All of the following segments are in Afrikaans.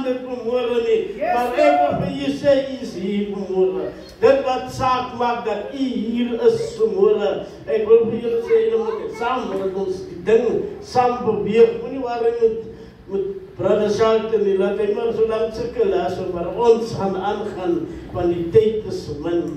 dit vanmôre nie. Maar ek wil vir u sê, u is hier vanmôre. Dit wat saak maak dat u hier is vanmôre. Ek wil vir julle sê, julle moet saam met ons die ding saam beweeg. Moenie waarin met Brother Shelton nie, laat hy maar so lang sukkel as maar ons gaan aangaan, want die tyd is min.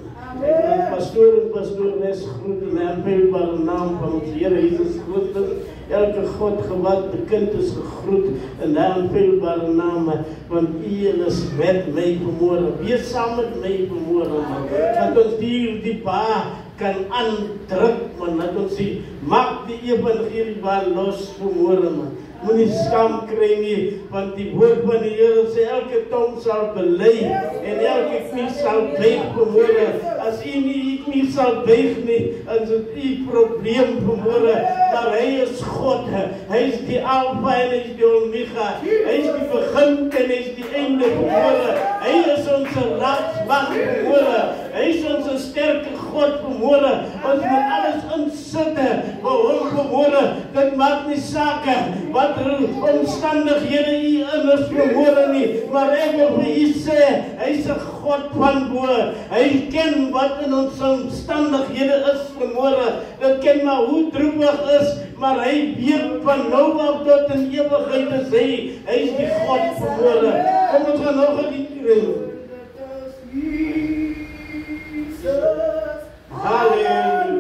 Pastoor en pastoores groet in die aanbidbare naam van ons Here Jesus Christus. Elke God gewalde kind is gegroet in die aanbidbare naam, want U is met my vanmôre. Wees saam met my vanmôre, dat ons die pa kan aandruk, man, dat ons maak die evangelie waar los vanmôre, man. moenie skam kry nie, want die woord van die Here sê elke tong sal bely en elke knie sal buig vanmôre. As u nie u knie sal buig nie, is dit u probleem vanmôre, maar hy is God. Hy is die Alfa en hy is die Omega. Hy is die begin en hy is die einde vanmôre. Hy is ons raadsman vanmôre. Hy is ons sterke God vanmôre. Ons moet alles insit vir hom vanmôre. Dit maak nie saak wat omstandighede u in is vanmôre nie, maar ek wil vir u sê, hy is 'n God van bo. Hy ken wat in ons omstandighede is vanmôre. Dit ken maar hoe droewig is, maar hy weet van nou af tot in ewigheid is hy is die God vanmôre. Kom ons gaan nog 'n liedjie kry. Halleluja.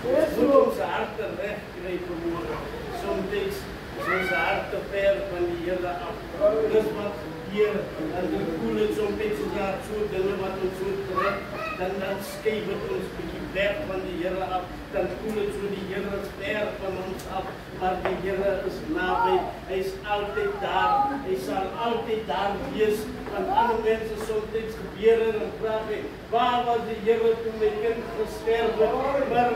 Moet ons harte reg kry vanmôre. Soms ons harte ver van die Here af. Dis wat gebeur en die voel het soms so dinge wat ons so trek, dan skei wat ons bietjie weg van die Here af. Dan voel het so die Here is ver van ons af, maar die Here is naby. Hy is altyd daar. Hy sal altyd daar wees. Want ander mense soms gebeur en vra my, waar was die Here toe my kind gesterf het?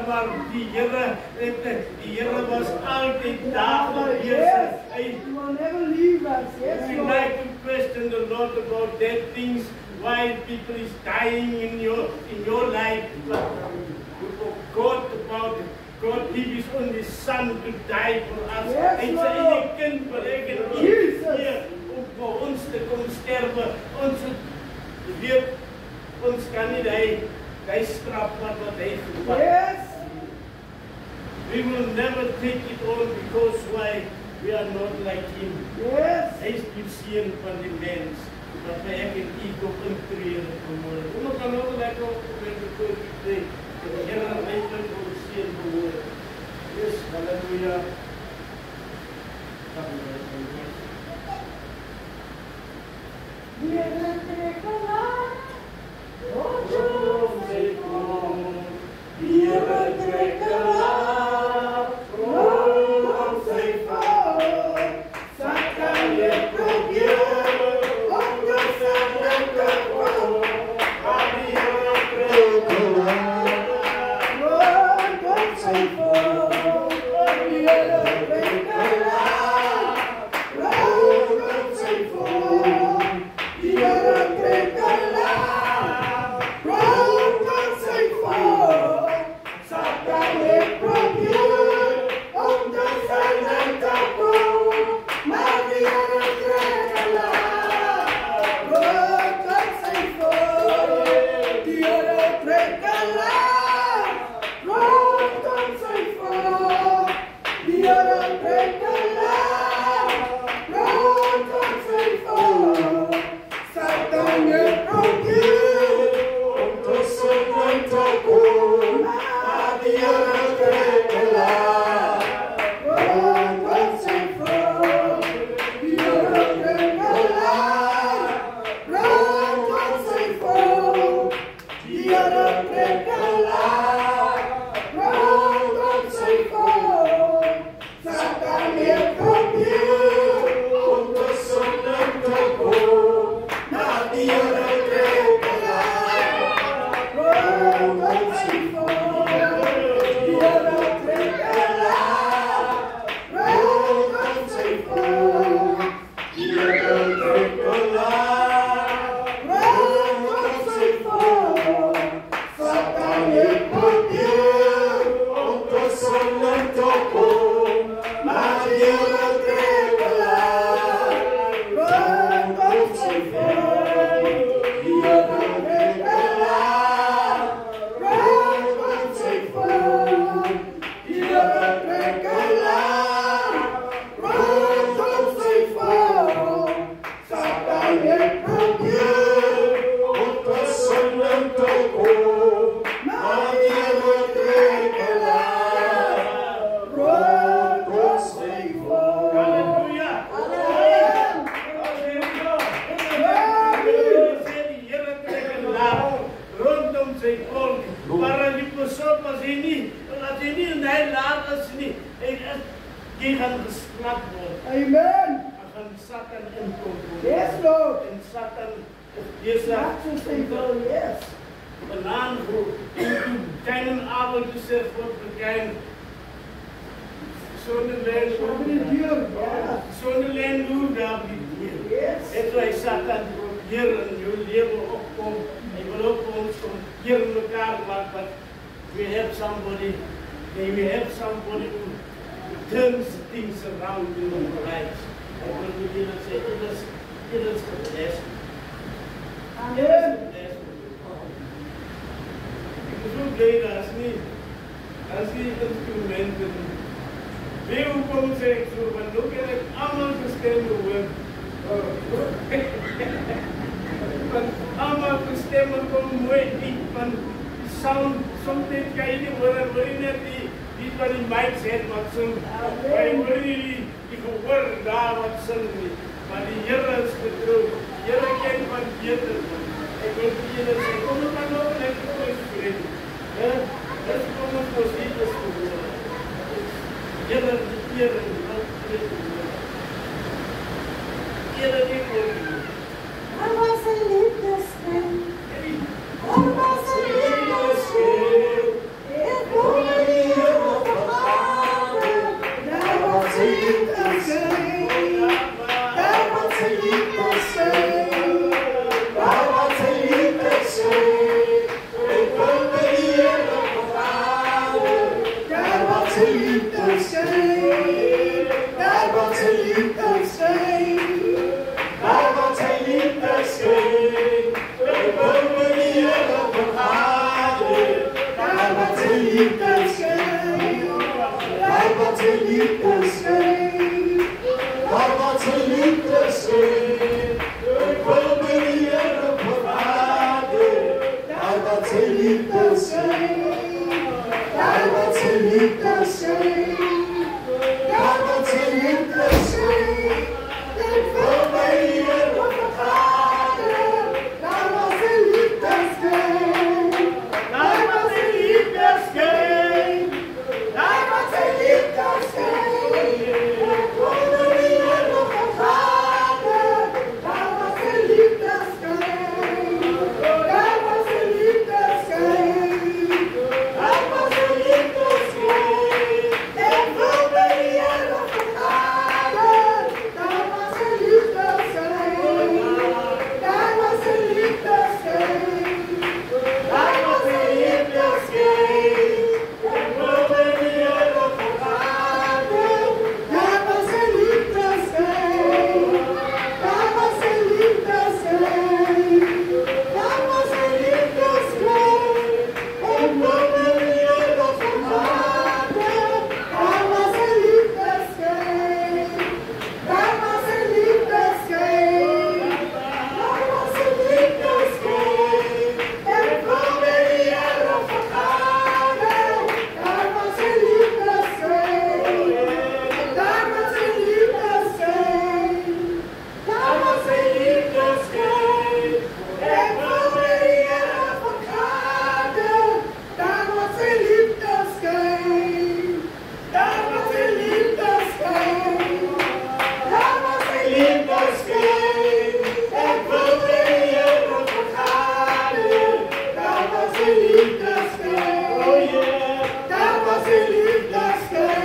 Maar die Here was altyd daar gewees. He will never leave us. Yes, we Lord. like to question the Lord about dead things, why people is dying in your life, but you forgot about God gave His only Son to die for us. Yes, Hy Lord. sê jy kind bereken hier om vir ons te kom sterwe. Ons weet ons kan nie hy straf wat hy gevat. Yes. We will never take it on because why? We are not like Him. Yes. Hy is die seun van die mens. Wat hy ek en ek op intree vanmôre. Ons kan ook lekker op met die koop sê. Die Here my kind ons seun vanmôre. Yes, hallelujah. Die Here trek aan. Oh, say God. Die Here trek aan. Oh, say God. Satan jy probeer om jou saam te hou. Maar die Here trek aan. God save for. Die Here trek aan. God save for. Die Here trek aan. God save for. Satan jy probeer om jou saam te hou. Maar die Here trek aan. God save for. Die Here trek aan. God save for. Die Here trek aan. God save for. Satan jy probeer om tussen te kom. Maar die Here trek aan. God save for. Die Here trek aan. God save for. Die Here trek aan. God save for. Satan jy probeer om tussen te kom. Maar die Here trek aan. God save for. Die Here trek aan. God save for. Die Here trek aan. God save for. Satan jy probeer om tussen te kom. Maar die Here trek aan. God save for. Die Here trek aan. God save for. Die Here trek aan. God save for. Satan jy probeer om tussen te kom. Maar die Here trek aan. God save for. Hallelujah. Amen. Rondom sy volk, maar die persoon as hy nie in hy laat is nie, jy gaan gestraf word. Amen. Gaan Satan inkom. Yes, Lord. En Satan is besig Not to say go, yes. banaan keinen avond te sê voor te kijken. Zo'n lijn Over the deer, yeah. zo'n lijn hoe daar die Yes. en toe hy Satan hier in jou lewe opkom, hy wil ook ons kom hier in mekaar maak, but we have somebody who turns things around in our lives. Ek wil begin en sê, dit is geblest. Amen. Ek is ook blij dat as nie instrumenten. Wie hoekom sê ek so, want nou kan ek allemaal gestemde hoor. Want allemaal gestemde kom mooi diep, want sound, soms kan jy nie hoor, en hoor jy net die by die mindset wat sing. Maar ek wil nie die gehoor daar wat sing nie. Maar die Here is getrou. Die Here ken van beter. Ek wil vir julle sê, kom ons maar nou net vir ons vriend. Dis kom ons mos nie is gehoor. Here die Here wat weet. Here die Here. Daar was 'n liefdesskyn. Daar was 'n liefdesskyn. Ek wou nie Here verlaat. Daar was 'n liefdesskyn. Daar was 'n liefdesskyn. Daar was 'n liefdesskyn. Ek wou nie Here verlaat. Daar was 'n liefdesskyn. Daar was 'n liefdesskyn. Daar was 'n liefdesskyn. Ek wou nie Here verlaat. Daar was 'n liefdesskyn. Daar was 'n liefdesskyn. Daar was 'n liefdesskyn. Ek wou nie Here verlaat. Daar was 'n liefdesskyn. Daar was 'n liefdesskyn. Daar was 'n liefdesskyn. Ek wou nie Here verlaat. Daar was 'n liefdesskyn. Daar was 'n liefdesskyn. Daar was 'n liefdesskyn. Ek wou nie Here verlaat. Daar was 'n liefdesskyn. Daar was 'n liefdesskyn. Daar was 'n liefdesskyn. Ek wou nie Here verlaat. Daar was 'n liefdesskyn. Daar was 'n liefdesskyn. Daar was 'n liefdesskyn. Ek wou nie Here verlaat. Daar was 'n liefdesskyn. Daar was 'n liefdesskyn. Daar was 'n liefdesskyn. Ek wou nie Here verlaat. Daar was 'n liefdesskyn. Daar was 'n liefdesskyn. Daar was 'n liefdesskyn. Ek wou nie Here verlaat. Daar was 'n liefdesskyn. Daar was 'n liefdesskyn. Daar was 'n liefdesskyn. Ek wou nie Here verlaat. Daar was 'n liefdesskyn. Daar was 'n liefdesskyn. Daar was 'n liefdesskyn. Ek wou nie Here verlaat. Daar was 'n liefdesskyn. Oh yeah. Daar was 'n liefdesskyn.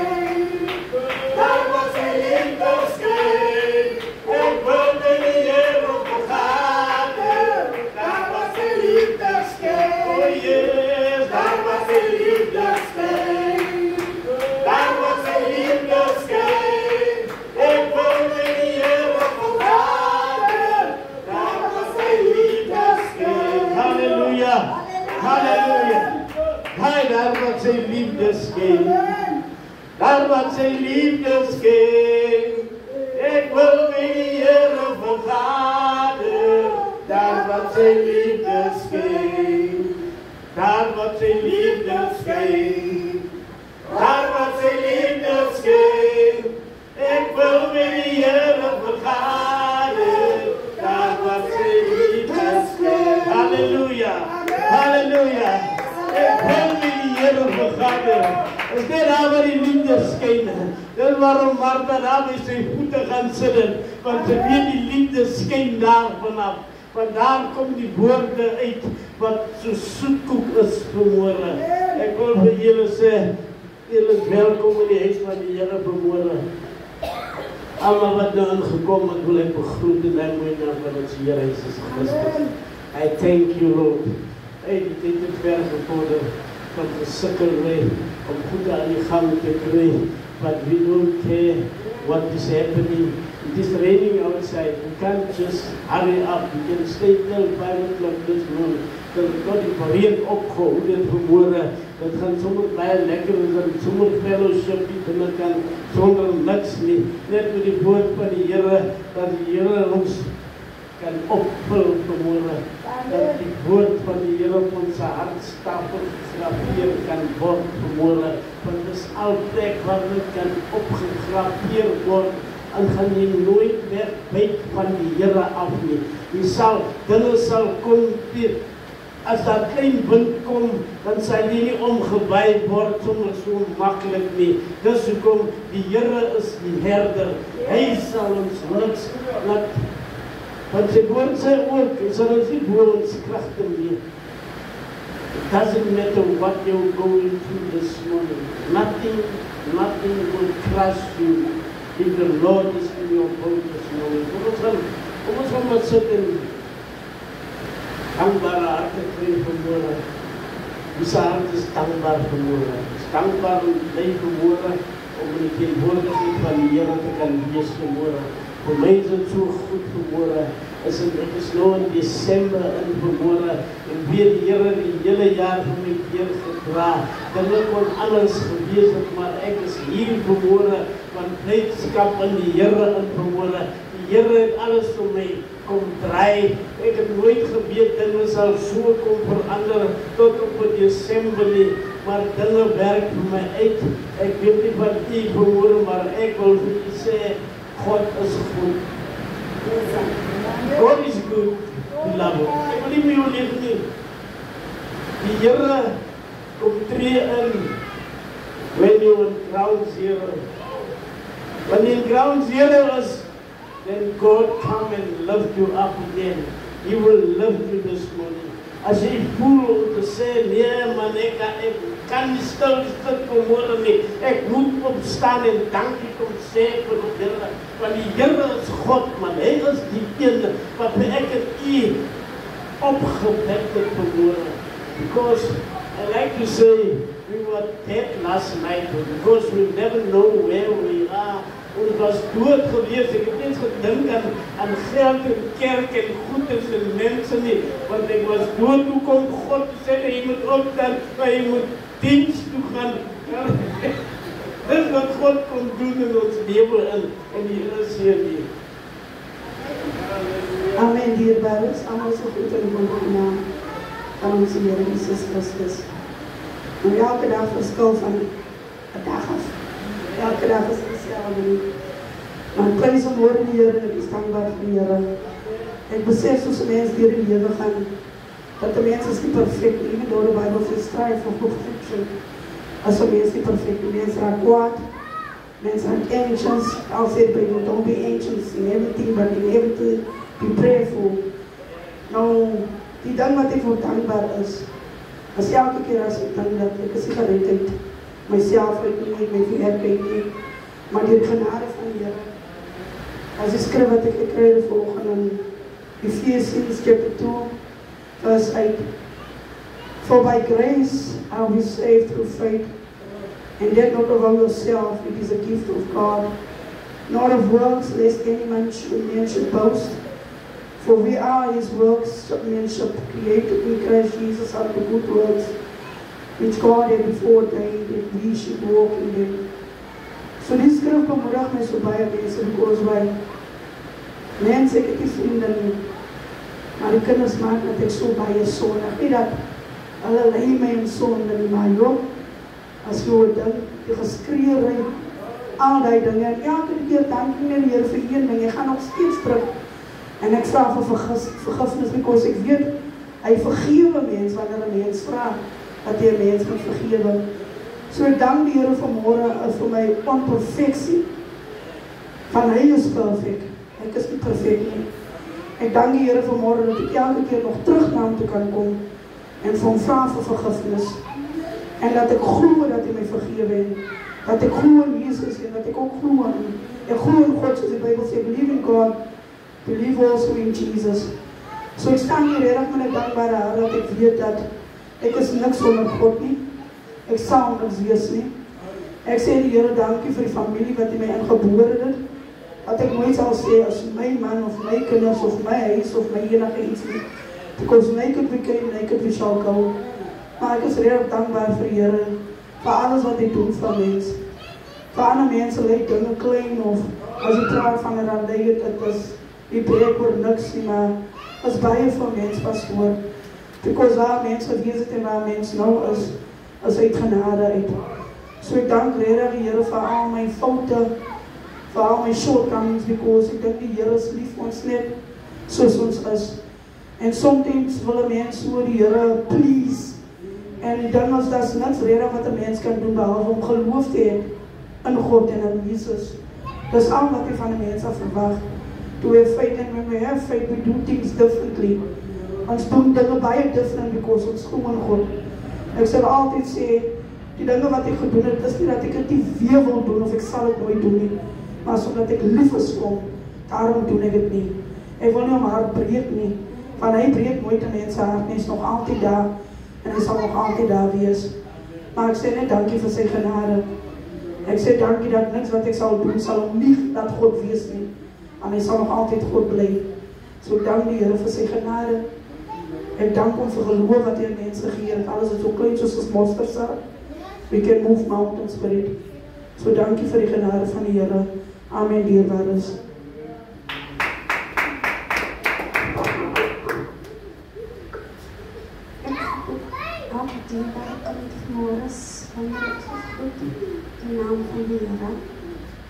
Daar was 'n liefdesskyn. Ek wou nie Here verlaat. Daar was 'n liefdesskyn. Oh yes. Daar was 'n liefdesskyn. Daar was 'n liefdesskyn. Ek wou nie Here verlaat. Daar was 'n liefdesskyn. Hallelujah. Hallelujah. Hy daar wat sy liefde skyn. Daar wat sy liefde skyn. Ek wil nie Here verlaat. Daar wat sy liefde skyn. Daar wat sy liefde skyn. Daar wat sy liefde skyn. Ek wil nie Here verlaat. Daar wat sy liefde skyn. Hallelujah. Hallelujah. Ek wil nie die Here verlaat. Is dit daar waar die liefde skyn? Dis waarom Martha daar by sy voete gaan sit, want sy weet die liefde skyn daar vanaf. Want daar kom die woorde uit wat so soetkoek is vanmôre. Ek wil vir julle sê, julle is welkom in die huis van die Here vanmôre. Almal wat nou ingekom het, wil ek begroet in die naam van ons Here Jesus Christus. I thank you, Lord. Hey, dit het ver gevorder van gesukkel om goed aan die gang te kry. But we don't care what is happening. It is raining outside. We can't just hurry up. We can stay till 5 o'clock this morning. Till God die reën opgehou het vanmôre. Dit gaan sommer baie lekker wees en sommer fellowship binne kan sonder niks nie. Net met die woord van die Here dat die Here ons kan opvul vanmôre. Dat die woord van die Here op ons hartstapel gegraveer kan word vanmôre. Want dit is altyd waar dit kan opgegrapeer word en gaan jy nooit weg byt van die Here af nie. Dinge sal kom, as daar klein wind kom, dan sal jy nie omgewaai word sommer so maklik nie. Dis hoekom die Here is die herder. Hy sal ons niks laat. Want sy woord sê ook, hy sal ons nie bo ons kragte nie. It doesn't matter what you're going through this morning. Nothing will crush you if the Lord is in your boat this morning. Kom ons gaan maar sit en dankbare harte kry vanmôre. Die hart is dankbaar vanmôre. Is dankbaar om bly vanmôre om in die teenwoordigheid van die Here te kan wees vanmôre. Vir my is dit so goed vanmôre. Ek is nou in Desember in vanmôre en weer die Here die hele jaar vir my keer gedra. Dinge kon anders gewees het, maar ek is hier vanmôre van blydskap in die Here in vanmôre. Die Here het alles vir my kom draai. Ek het nooit geweet dinge sal so kom verander tot op Desember nie, maar dinge werk vir my uit. Ek weet nie wat u vanmôre, maar ek wil vir u sê, God is goed. God is good, beloved. Ek wil nie meer leef nie. Die Here kom tree in when you in ground zero. When you in ground zero is, then God come and lift you up again. He will lift you this morning. As jy voel om te sê, nee man, ek kan nie stil sit vanmôre nie. Ek moet opstaan en dankie kom sê vir die Here. Want die Here is God, man. Hy is die een wat ek het u opgewek het vanmôre. Because I like to say, we were dead last night because we never know where we are. Ons was dood gewees, ek het eens gedink aan geld en kerk en goedes en mense nie, want ek was dood, hoe kom God sê, jy moet opstaan, maar jy moet diens toe gaan. Dis wat God kom doen in ons lewe en die Here sê nie. Amen, dierbares, allemaal so goed in die naam van onze Heer Jesus Christus. En elke dag verskil van 'n dag af. Elke dag is hetzelfde. Maar ek prys en hoor die Here en ek is dankbaar vir die Here. Ek besef soos 'n mens deur die lewe gaan, dat 'n mens is nie perfek nie, even though the Bible says strive for perfection. As 'n mens nie perfek nie, mens raak kwaad, mens raak anxious. I'll say to you, don't be anxious in everything, but in everything be prayerful. Nou, die ding wat ek voor dankbaar is elke keer as ek dink dat ek is nie geredheid, myself uit nie, my verwerking nie, maar die genade van die Here. As die skrif wat ek gekry het volgende in Ephesians chapter 2, verse 8. For by grace are we saved through faith, and that not of yourself, it is a gift of God, not of works, lest any man should boast. For we are his workmanship, created in Christ Jesus unto good works, which God had before ordained that we should walk in them. So this skrif bemoedig my so baie mense, because mense, ek het nie vriende nie, maar die kinders maak dat ek so baie sondig, nie dat hulle lei my in sonde nie, maar joh, as jy hoor ding, die geskreeuw, al die dinge, en elke keer dank ek nie die Here vir een ding, jy gaan nog steeds terug, en ek vra vir vergifnis, because ek weet, hy vergewe mens, wanneer 'n mens vraag, dat jy 'n mens moet vergewe. So ek dank die Here vanmôre vir my onperfeksie, van hy is perfek, ek is nie perfek nie. Ek dank die Here vanmôre dat ek elke keer nog terug na hom toe kan kom, en vir hom vra vir vergifnis, en dat ek glo dat hy my vergewe het, dat ek glo in Jesus, en dat ek ook glo in, ek glo in God, soos die Bybel sê, believe in God, believe also in Jesus. So ek staan hier regtig met 'n dankbare hart, dat ek weet dat ek is niks sonder God nie, ek sal niks wees nie. Ek sê die Here dankie vir die familie wat hy my ingebore het, dat ek nooit sal sê as my man of my kinders of my huis of my enige iets nie, because naked we came, naked we shall go. Maar ek is regtig dankbaar vir die Here, vir alles wat hy doen vir mens. Vir ander mense lyk dinge klein, of as jy praat van 'n randie, dit is die breek oor niks nie, maar as baie van mens pas voor. Because waar mens gewees het en waar mens nou is uit genade uit. So ek dank regtig die Here vir al my foute, vir al my shortcomings, because ek dink die Here is lief ons net soos ons is. En soms wil 'n mens so die Here please. En die ding is, dat is niks regtig wat 'n mens kan doen behalwe om geloof te hê in God en in Jesus. Dis al wat jy van 'n mens af verwag. To have faith, and when we have faith, we do things differently. Ons doen dinge baie different because ons glo in God. Ek sal altyd sê, die dinge wat ek gedoen het, is nie dat ek dit nie weer wil doen of ek sal dit nooit doen nie, maar omdat ek lief is vir hom, daarom doen ek dit nie. Ek wil nie om hart breek nie, want hy breek nooit 'n mens se hart nie, is nog altyd daar en hy sal nog altyd daar wees. Maar ek sê net dankie vir sy genade. Ek sê dankie dat niks wat ek sal doen sal om nie dat God wees nie, want hy sal nog altyd God bly. So dank die Here vir sy genade. Ek dank hom vir geloof wat hy aan mense gegee het. Alles is so klein soos 'n mosterdsaad. We can move mountains with it. So dankie vir die genade van die Here. Amen, dierbares. In de naam van de Here.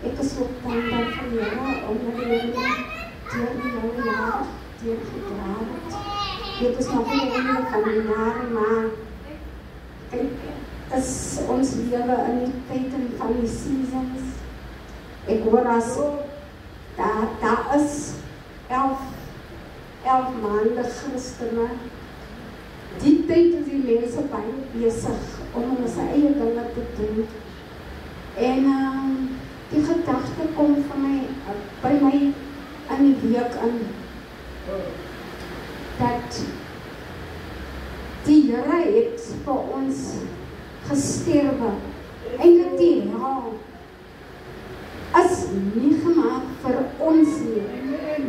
Ik is ook dankbaar voor de Here, omdat de Here deur die hele jaar deurgedra het. Dit is nog nie einde van die jare, maar het is ons lewe in die tyd van die seasons. Ek hoor as daar is 11 maande Christene. Die tyd is die mense baie besig om hulle sy eie dinge te doen. En die gedagte kom van by my in die week in, dat die Here het vir ons gesterwe. Eintlik die hel is nie gemaak vir ons nie,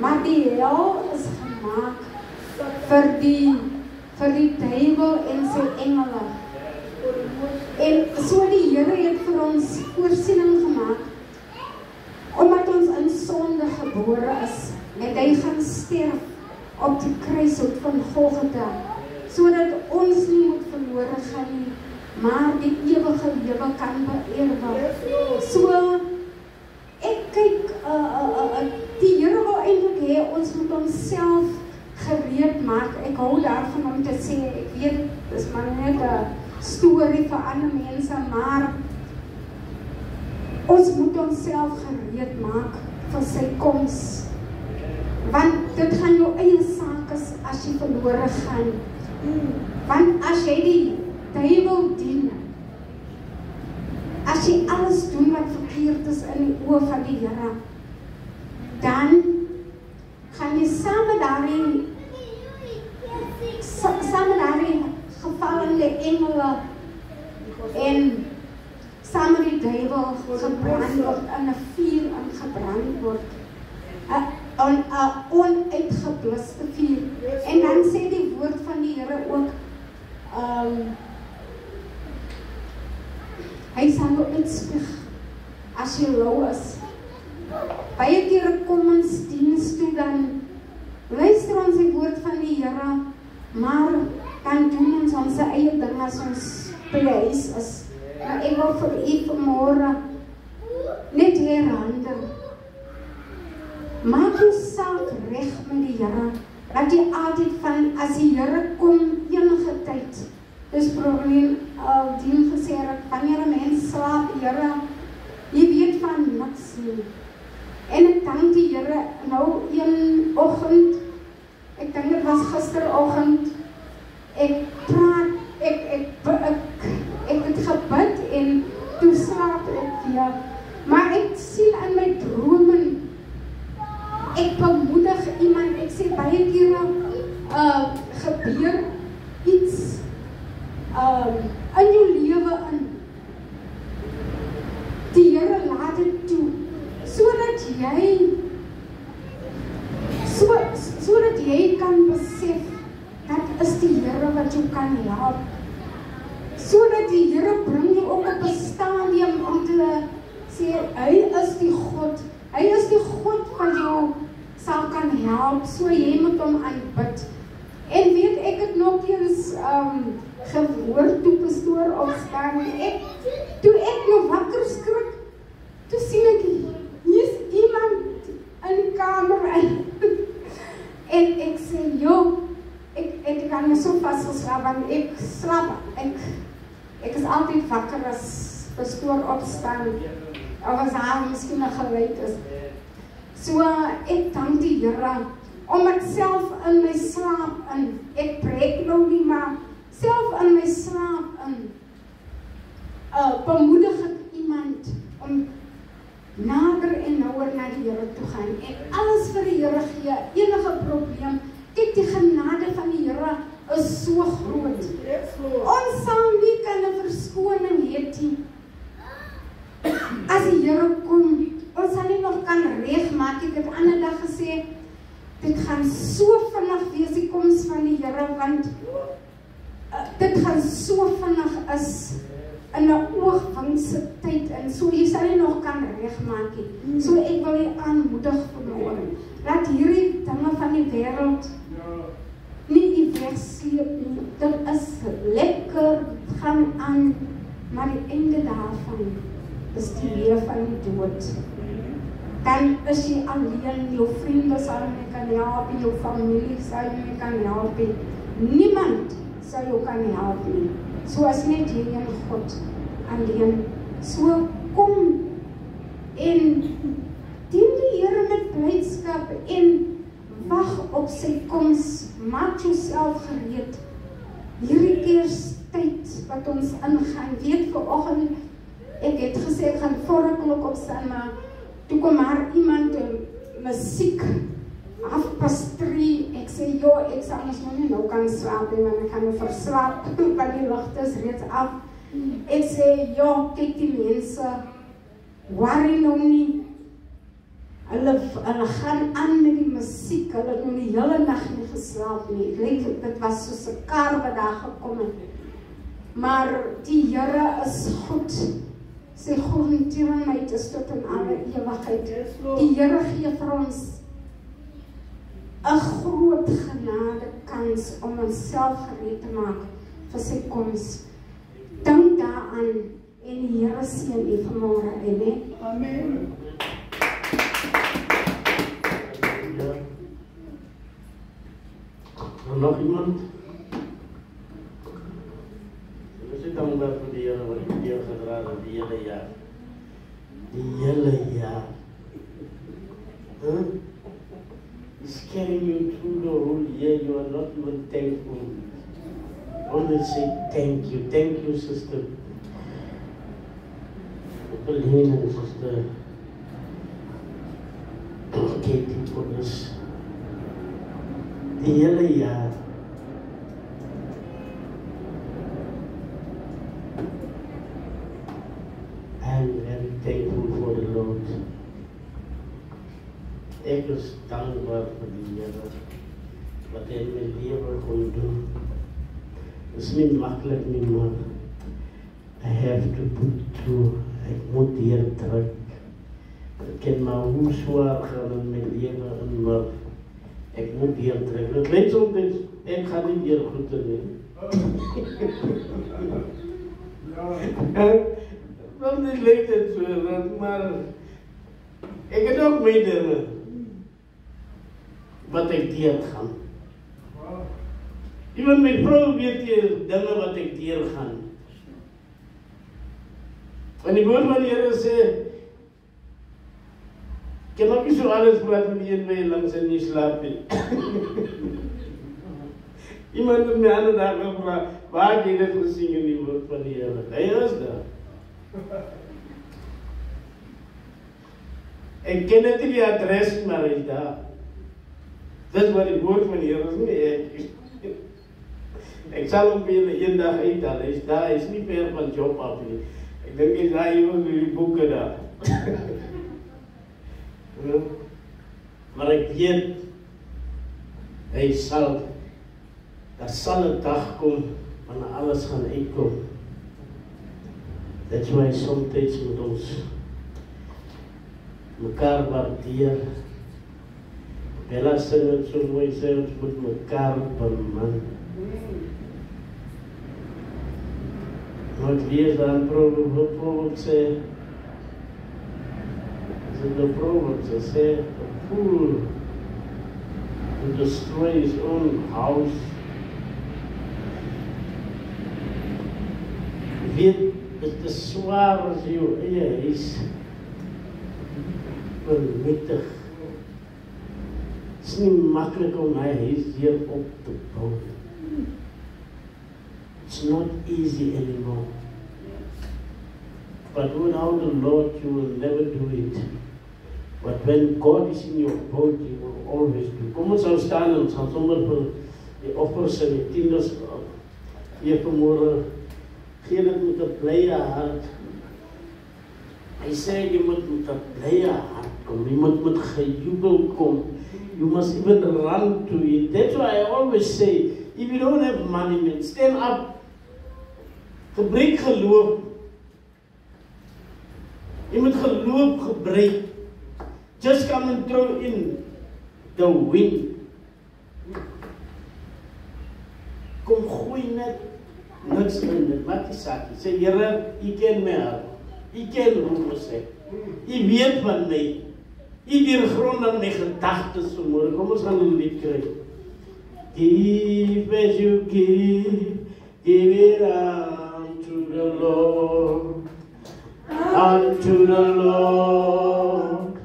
maar die hel is gemaak vir die duiwel en sy engele. En so die Here het vir ons voorsiening gemaak, omdat ons in sonde gebore is, het hy gaan sterf op die kruishout van Golgotha, sodat ons nie moet verlore gaan nie, maar die ewige lewe kan beerwe. So, ek kyk, die Here wil eintlik hê, ons moet onsself gereed maak. Ek hou daarvan om te sê, ek weet, dis maar net 'n storie vir ander mense, maar ons moet onsself gereed maak vir sy koms. Want dit gaan jou eie saak is as jy verlore gaan. Want as jy die duiwel dien, as jy alles doen wat verkeerd is in die oë van die Here, dan gaan jy saam met daardie gevallende engele en saam met die duiwel gebrand word, in 'n vuur ingebrand word, 'n onuitgebluste vuur. En dan sê die woord van die Here ook, hy sal jou uitspieg as jy lou is. Baie kere kom ons diens toe, dan luister ons die woord van die Here, maar dan doen ons ons eie ding as ons by die huis is. Maar ek wil vir u vanmôre net herinner, maak jou saak reg met die Here, dat jy altyd van, as die Here kom enige tyd, dis probleem dien gesê, dat wanneer 'n mens slaap, Here, jy weet van niks nie. En ek dank die Here, nou een oggend, ek dink dit was gisteroggend, ek praat, ek het gebid en toe slaap ek weer. Maar ek sien in my drome, ek bemoedig iemand, ek sê baie kere gebeur iets in jou lewe in. Die Here laat dit toe, sodat jy kan besef, dat is die Here wat jou kan help. Sodat die Here bring jou op 'n stadium om te sê, hy is die God wat jou sal kan help, so jy moet hom aanbid. En weet, ek het nog eens gehoor toe pastoor opstaan, toe ek nou wakker skrik, toe sien ek, hier is iemand in die kamer in. En ek sê, joh, ek kan me so vastgeslaap, want ek slaap, ek is altyd wakker as pastoor opstaan, of as haar miskien een geluid is. So, ek dank die Here, om ek self in my slaap in, ek preek nou nie, maar self in my slaap in, bemoedig ek iemand om nader en nauwer na die Here toe gaan en alles vir die Here gee, enige probleem. Kyk, die genade van die Here is so groot. Ons sal nie kan 'n verskoning hê nie. As die Here kom, ons sal nie nog kan regmaak. Ek het ander dag gesê, dit gaan so vinnig wees die koms van die Here, want dit gaan so vinnig is in 'n oogwinse tyd, en so jy sal nie nog kan regmaak nie. So ek wil jy aanmoedig vanmôre, laat hierdie dinge van die wêreld nie die wegsleep nie. Dit is lekker, gaan aan, maar die einde daarvan is die lewe van die dood. Dan is jy alleen, jou vriende sal jy kan help, jou familie sal jy kan help, niemand sal jou kan help nie. So as net jy en God alleen. So kom en dien die Here met blydskap en wag op sy koms. Maak jouself gereed. Hierdie Kerstyd wat ons ingaan, weet vanoggend, ek het gesê ek gaan 4:00 opstaan, maar toe kom maar iemand musiek half-past 3, ek sê, joh, ek sal ons nou kan slaap, want ek gaan verslaap, want die ligte is reeds af. Ek sê, joh, kyk die mense, worry nou nie, hulle gaan aan met die musiek, hulle het nou die hele nacht nie geslaap nie, dit was soos 'n kar wat daar gekom het, maar die Here is goed, sy goedertierenheid is tot in alle ewigheid, die Here gee vir ons 'n groot genade kans om onsself gereed te maak vir sy koms. Dink daaraan en die Here seën u vanmôre, amen. Amen. Nog iemand? Ek is dankbaar vir die Here wat die Here gedra het die hele jaar. Die hele jaar. He's carrying you through the whole year. You are not even thankful. Only say thank you, sister. Pauline and sister Katie for this. Die hele jaar. I am very thankful for the Lord. Ek is dankbaar vir die Here wat hy in my lewe kon doen. Dit is nie maklik nie, maar I have to put through. Ek moet hier druk. Ek ken maar hoe swaar gaan in my lewe in, maar ek moet hier druk. Dit lyk soms, ek gaan nie hier goed doen. Want dit lyk dit so, maar ek het ook my dinge wat ek deur gaan. Even my vrou weet die dinge wat ek deur gaan. En die woord van die Here sê, ek kan ook nie so alles praat met die een my langs en nie slaap nie. Iemand het my ander dag gevra, waar het jy dit gesien in die woord van die Here? Hy is daar. Ek ken net nie die adres, maar hy is daar. Dis wat die woord van die Here is nie ek. Ek sal hom weer een dag uithaal, hy is daar, hy is nie ver van Job af nie. Ek dink hy is daar iemand met die boeke daar. Maar ek weet, hy sal, daar sal 'n dag kom, wanneer alles gaan uitkom. That's why sometimes moet ons mekaar waardeer. Bella sê het so mooi sê, ons moet mekaar beman. Wat lees dan Proverbs sê, the Proverbs say, a fool who destroys his own house weet dit is swaar as jou eie huis vernietig. Het is nie maklik om hy huis weer op te bou. It's not easy anymore. But without the Lord, you will never do it. But when God is in your boat, He will always do. Kom ons sal staan en ons sal sommer vir die offers en die tieners hier vanmorgen gee dit met 'n blye hart. Hy sê jy moet met 'n blye hart kom. Jy moet met gejubel kom. You must even run to it. That's why I always say, if you don't have money, man, stand up. Gebruik geloof. Jy moet geloof gebruik. Just come and throw in the wind. Kom gooi net niks in dit. Wat die saak? Sê, Here, U ken my hart. U ken hoe ons sê. U weet van my. U deurgrond aan my gedagtes vanmôre. Kom ons gaan 'n lied kry. Give as you give it unto the Lord. Unto the Lord,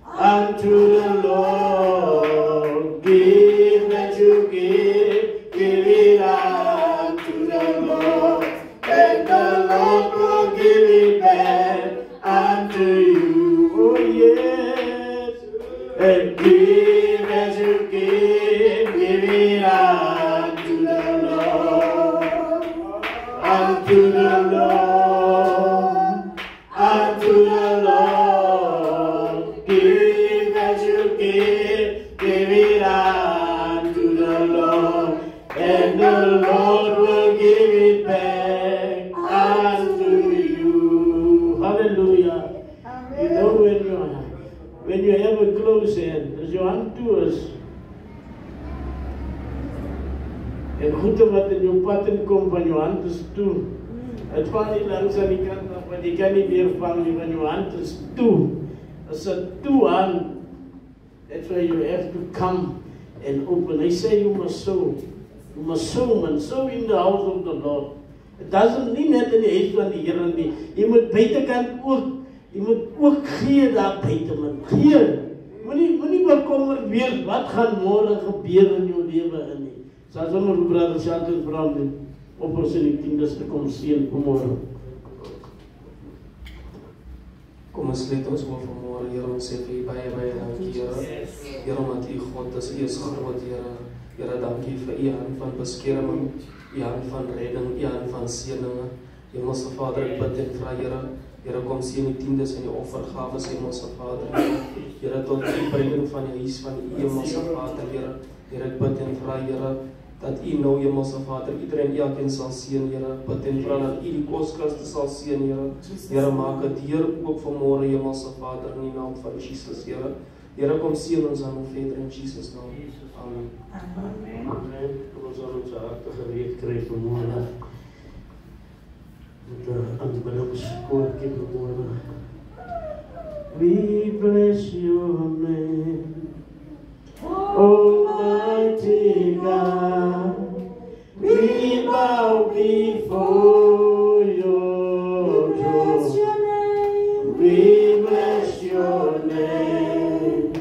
unto the Lord, give that you give it unto the Lord, and the Lord will give it back unto you. Oh yes, and give as you give it unto the Lord, unto the Lord. Unto the Lord, give as you give it unto the Lord, and the Lord will give it back unto you. Hallelujah. You know when you have a close hand, as your hand to us, en goede wat in jou pad inkom van jou hand is toe. Het val nie langs aan die kant af, want jy kan nie weer vang nie, want jou hand is toe. As a toe hand, that's why you have to come and open. Hy sê, you must sow. You must sow, man. Sow in the house of the Lord. It doesn't nie net in die huis van die Here nie. Jy moet buitekant ook, jy moet ook gee daar buite, man. Gee. Moenie bekommerd wees, wat gaan môre gebeur in jou lewe in nie. Sal sommer my broeder Shantel vra nie. Op ons in die tiendes te kom sien vanmôre. Kom ons sluit ons oor vanmôre, Here, ons sê vir U baie dankie, Here. Here, omdat U God is, U is groot, Here. Here, dankie vir U hand van beskerming, U hand van redding, U hand van seëninge. Hemelse Vader, ek bid en vra, Here, Here, kom sien die tiendes en die offergawes, Hemelse Vader, Here. Here, tot die breiding van die huis van U, Hemelse Vader, Here. Here, ek bid en vra, Here, dat U nou, Hemelse Vader, iedereen elkeen sal seën, Here. Bid en vra dat U die koskaste sal seën, Here. Here, maak 'n deur oop vanmôre, Hemelse Vader, in die naam van Jesus, Here. Here, kom seën ons aan verder in Jesus naam. Amen. Amen. Kom ons aan ons harte gereed kry vanmôre. Met 'n aanbiddingskoortjie vanmôre. We bless your name, Almighty God. We bow before your throne. We bless your name,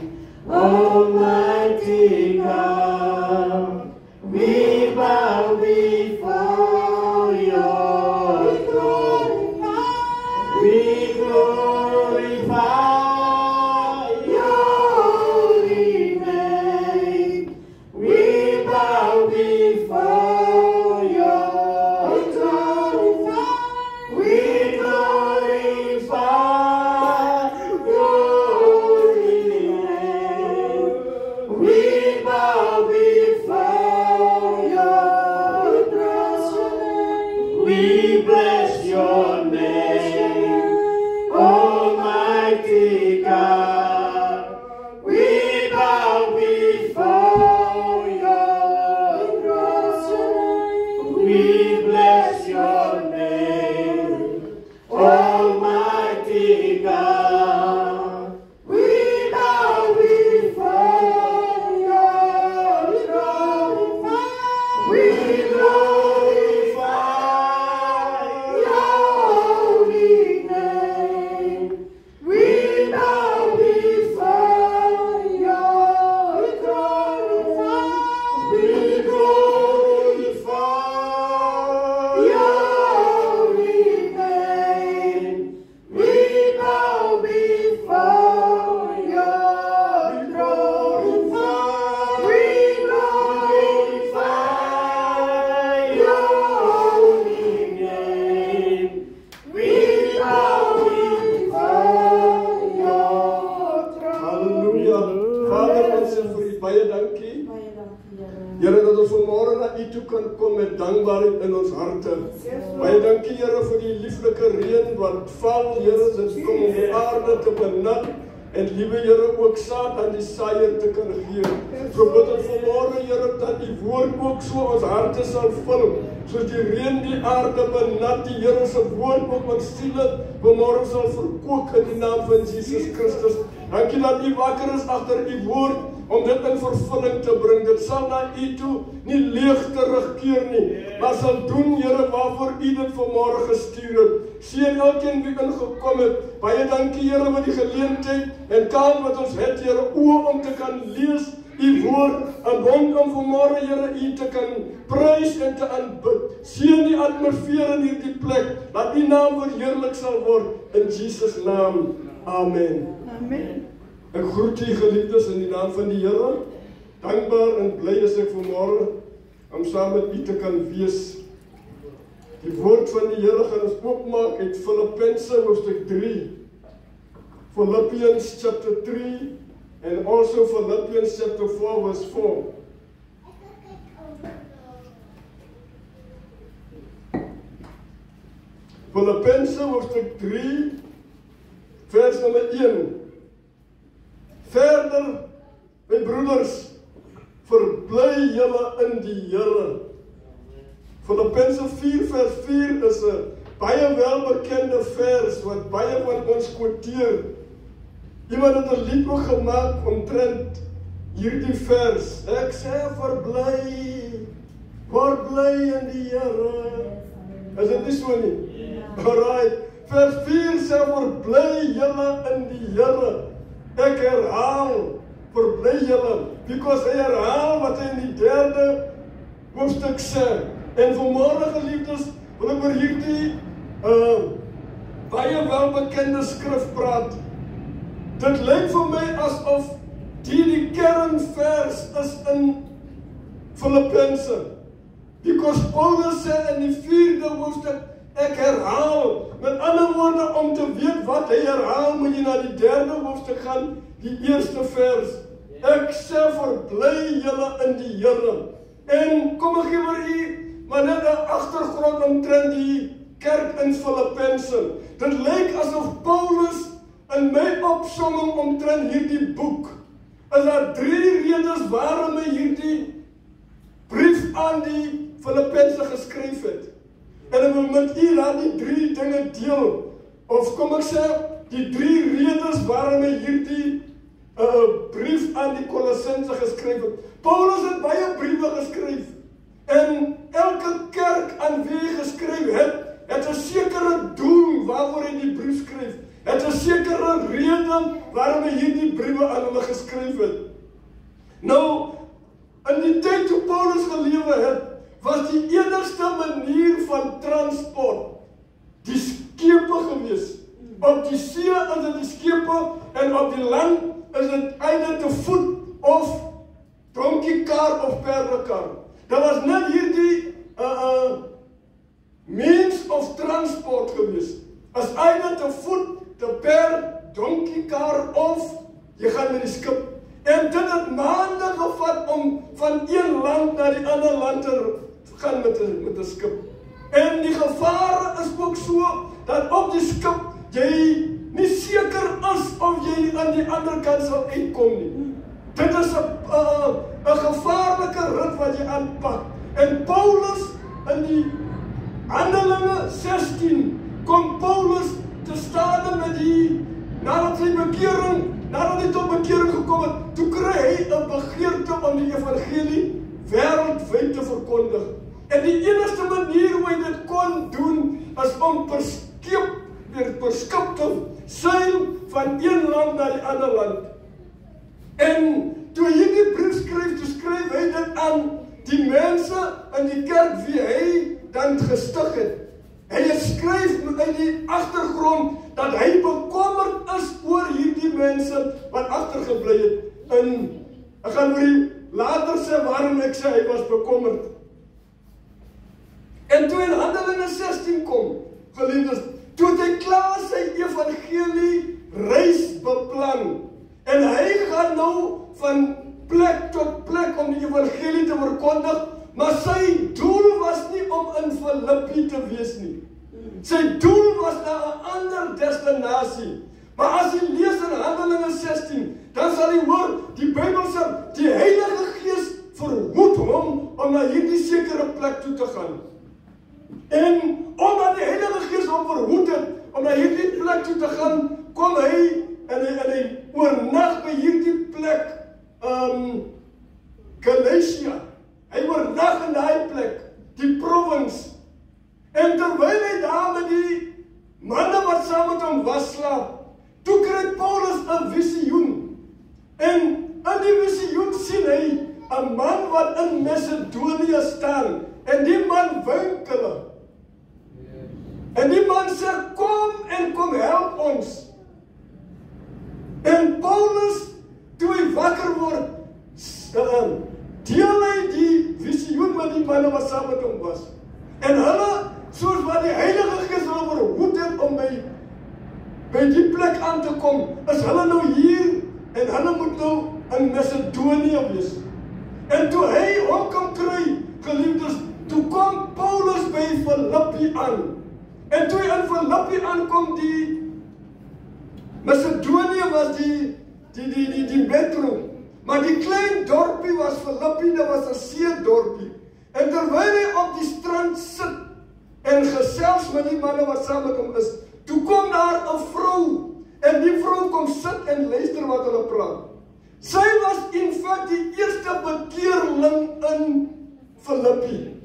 Almighty God. We bow before your throne. We glorify we bless your name. Here, dat ons vanmorgen naar u toe kan komen met dankbaarheid in ons harte. Baie dankie, Here, voor die lieflijke reën wat val, Here, dit kom om die aarde te benat. En liewe Here, ook saad aan die saaier te kan gee. So bid ons vanmorgen, Here, dat die woord ook so ons harte sal vul. Soos die reën die aarde benat, die Here se woord ook ons siele vanmorgen sal verkook in die naam van Jesus Christus. Dankie dat u wakker is agter u woord, om dit in vervulling te bring. Dit sal na u toe nie leeg terugkeer nie, maar sal doen, Here, waarvoor u dit vanmorgen gestuur het. Seën elkeen wie ingekom het. Baie dankie, Here, met die geleentheid en kan wat ons het, Here, oë om te kan lees u woord, en rondom vanmorgen, Here, u te kan prys en te aanbid. Seën die atmosfeer in hierdie plek, dat u naam verheerlik sal word, in Jesus naam. Amen. Amen. Ek groet u geliefdes in die naam van die Here. Dankbaar en bly is ek vanmorgen om saam met u te kan wees. Die woord van die Here gaan ons opmaak uit Filippense hoofstuk 3. Philippians chapter 3 and also Philippians chapter 4 verse 4. Filippense hoofstuk 3 vers nummer 1. Verder, my broeders, verbly julle in die Here. Filippense 4 vers 4 is 'n baie welbekende vers wat baie van ons quoteer. Iemand het 'n lied ook gemaak omtrent hierdie vers. Ek sê verbly, word bly in die Here. Is dit nie so nie? Alright, vers 4 sê verbly julle in die Here. Ek herhaal, verbly julle, because hy herhaal wat hy in die 3de hoofstuk sê. En vanmorgen, geliefdes, wil ek oor hierdie baie welbekende skrif praat. Dit lyk vir my asof die kernvers is in Filippense. Because Paulus sê in die 4de hoofstuk, ek herhaal. Met ander woorde, om te weet wat hy herhaal, moet jy na die 3de hoofstuk gaan, die 1ste vers. Ek sê verbly julle in die Here. En kom ek gee vir u, maar net 'n agtergrond omtrent die kerk in Filippense. Dit lyk asof Paulus in my opsomming omtrent hierdie boek, is daar 3 redes waarom hy hierdie brief aan die Filippense geskryf het. En ek wil met u laat die 3 dinge deel, of kom ek sê, die 3 redes waarom hy hierdie brief aan die Kolossense geskryf het. Paulus het baie briewe geskryf, en elke kerk aan wie hy geskryf het 'n sekere doel waarvoor hy die brief skryf, het 'n sekere rede waarom hy hierdie briewe aan hulle geskryf het. Nou, in die tyd toe Paulus gelewe het, was die enigste manier van transport die skepe gewees. Op die see is dit die skepe, en op die land is dit either te voet of donkiekar of perdekar. Daar was net hierdie means of transport gewees. As either te voet, te perd, donkiekar of jy gaan met die skip. En dit het maande gevat om van een land na die ander land te gaan met 'n skip. En die gevare is ook so, dat op die skip, jy nie seker is of jy aan die ander kant sal uitkom nie. Dit is 'n gevaarlike rit wat jy aanpak. En Paulus, in die Handelinge 16, kom Paulus te staan met die, nadat hy tot bekering gekom het, toe kry hy 'n begeerte om die evangelie wêreldwyd te verkondig. En die enigste manier hoe hy dit kon doen, is om per skip te seil van een land na die ander land. En toe hy hierdie brief skryf, toe skryf hy dit aan die mense in die kerk wie hy dan gestig het. Hy skryf uit die agtergrond dat hy bekommerd is oor hierdie mense wat agtergebly het. En ek gaan vir later sê waarom ek sê hy was bekommerd. En toe in Handelinge 16 kom, geliefdes, toe het hy klaar sy evangelie reis beplan. En hy gaan nou van plek tot plek om die evangelie te verkondig, maar sy doel was nie om in Filippi te wees nie. Sy doel was na 'n ander destinasie. Maar as jy lees in Handelinge 16, dan sal jy hoor, die Bybel sê, die Heilige Gees verhoed hom om na hierdie sekere plek toe te gaan. En omdat die Heilige Gees hom verhoed het om na hierdie plek toe te gaan, kom hy en hy oornag by hierdie plek, Galatia. Hy oornag in daai plek, die provins. En terwyl hy daar met die manne wat saam met hom was slaap, toe kry Paulus 'n visioen. En in die visioen sien hy 'n man wat in Macedonië staan. En die man wenk hulle. En die man sê, kom help ons. En Paulus, toe hy wakker word, deel hy die visioen met die manne wat saam met hom was. En hulle, soos wat die Heilige Gees hulle verhoed het om by die plek aan te kom, is hulle nou hier, en hulle moet nou in Macedonië wees. En toe hy hom kan kry, geliefdes, toe kom Paulus by Filippi aan. En toe hy in Filippi aankom, die Macedonië was die metro, maar die klein dorpie was Filippi, dat was 'n seedorpie. En terwyl hy op die strand sit en gesels met die manne wat saam met hom is, toe kom daar 'n vrou, en die vrou kom sit en luister wat hulle praat. Sy was in feite die eerste bekeerling in Filippi.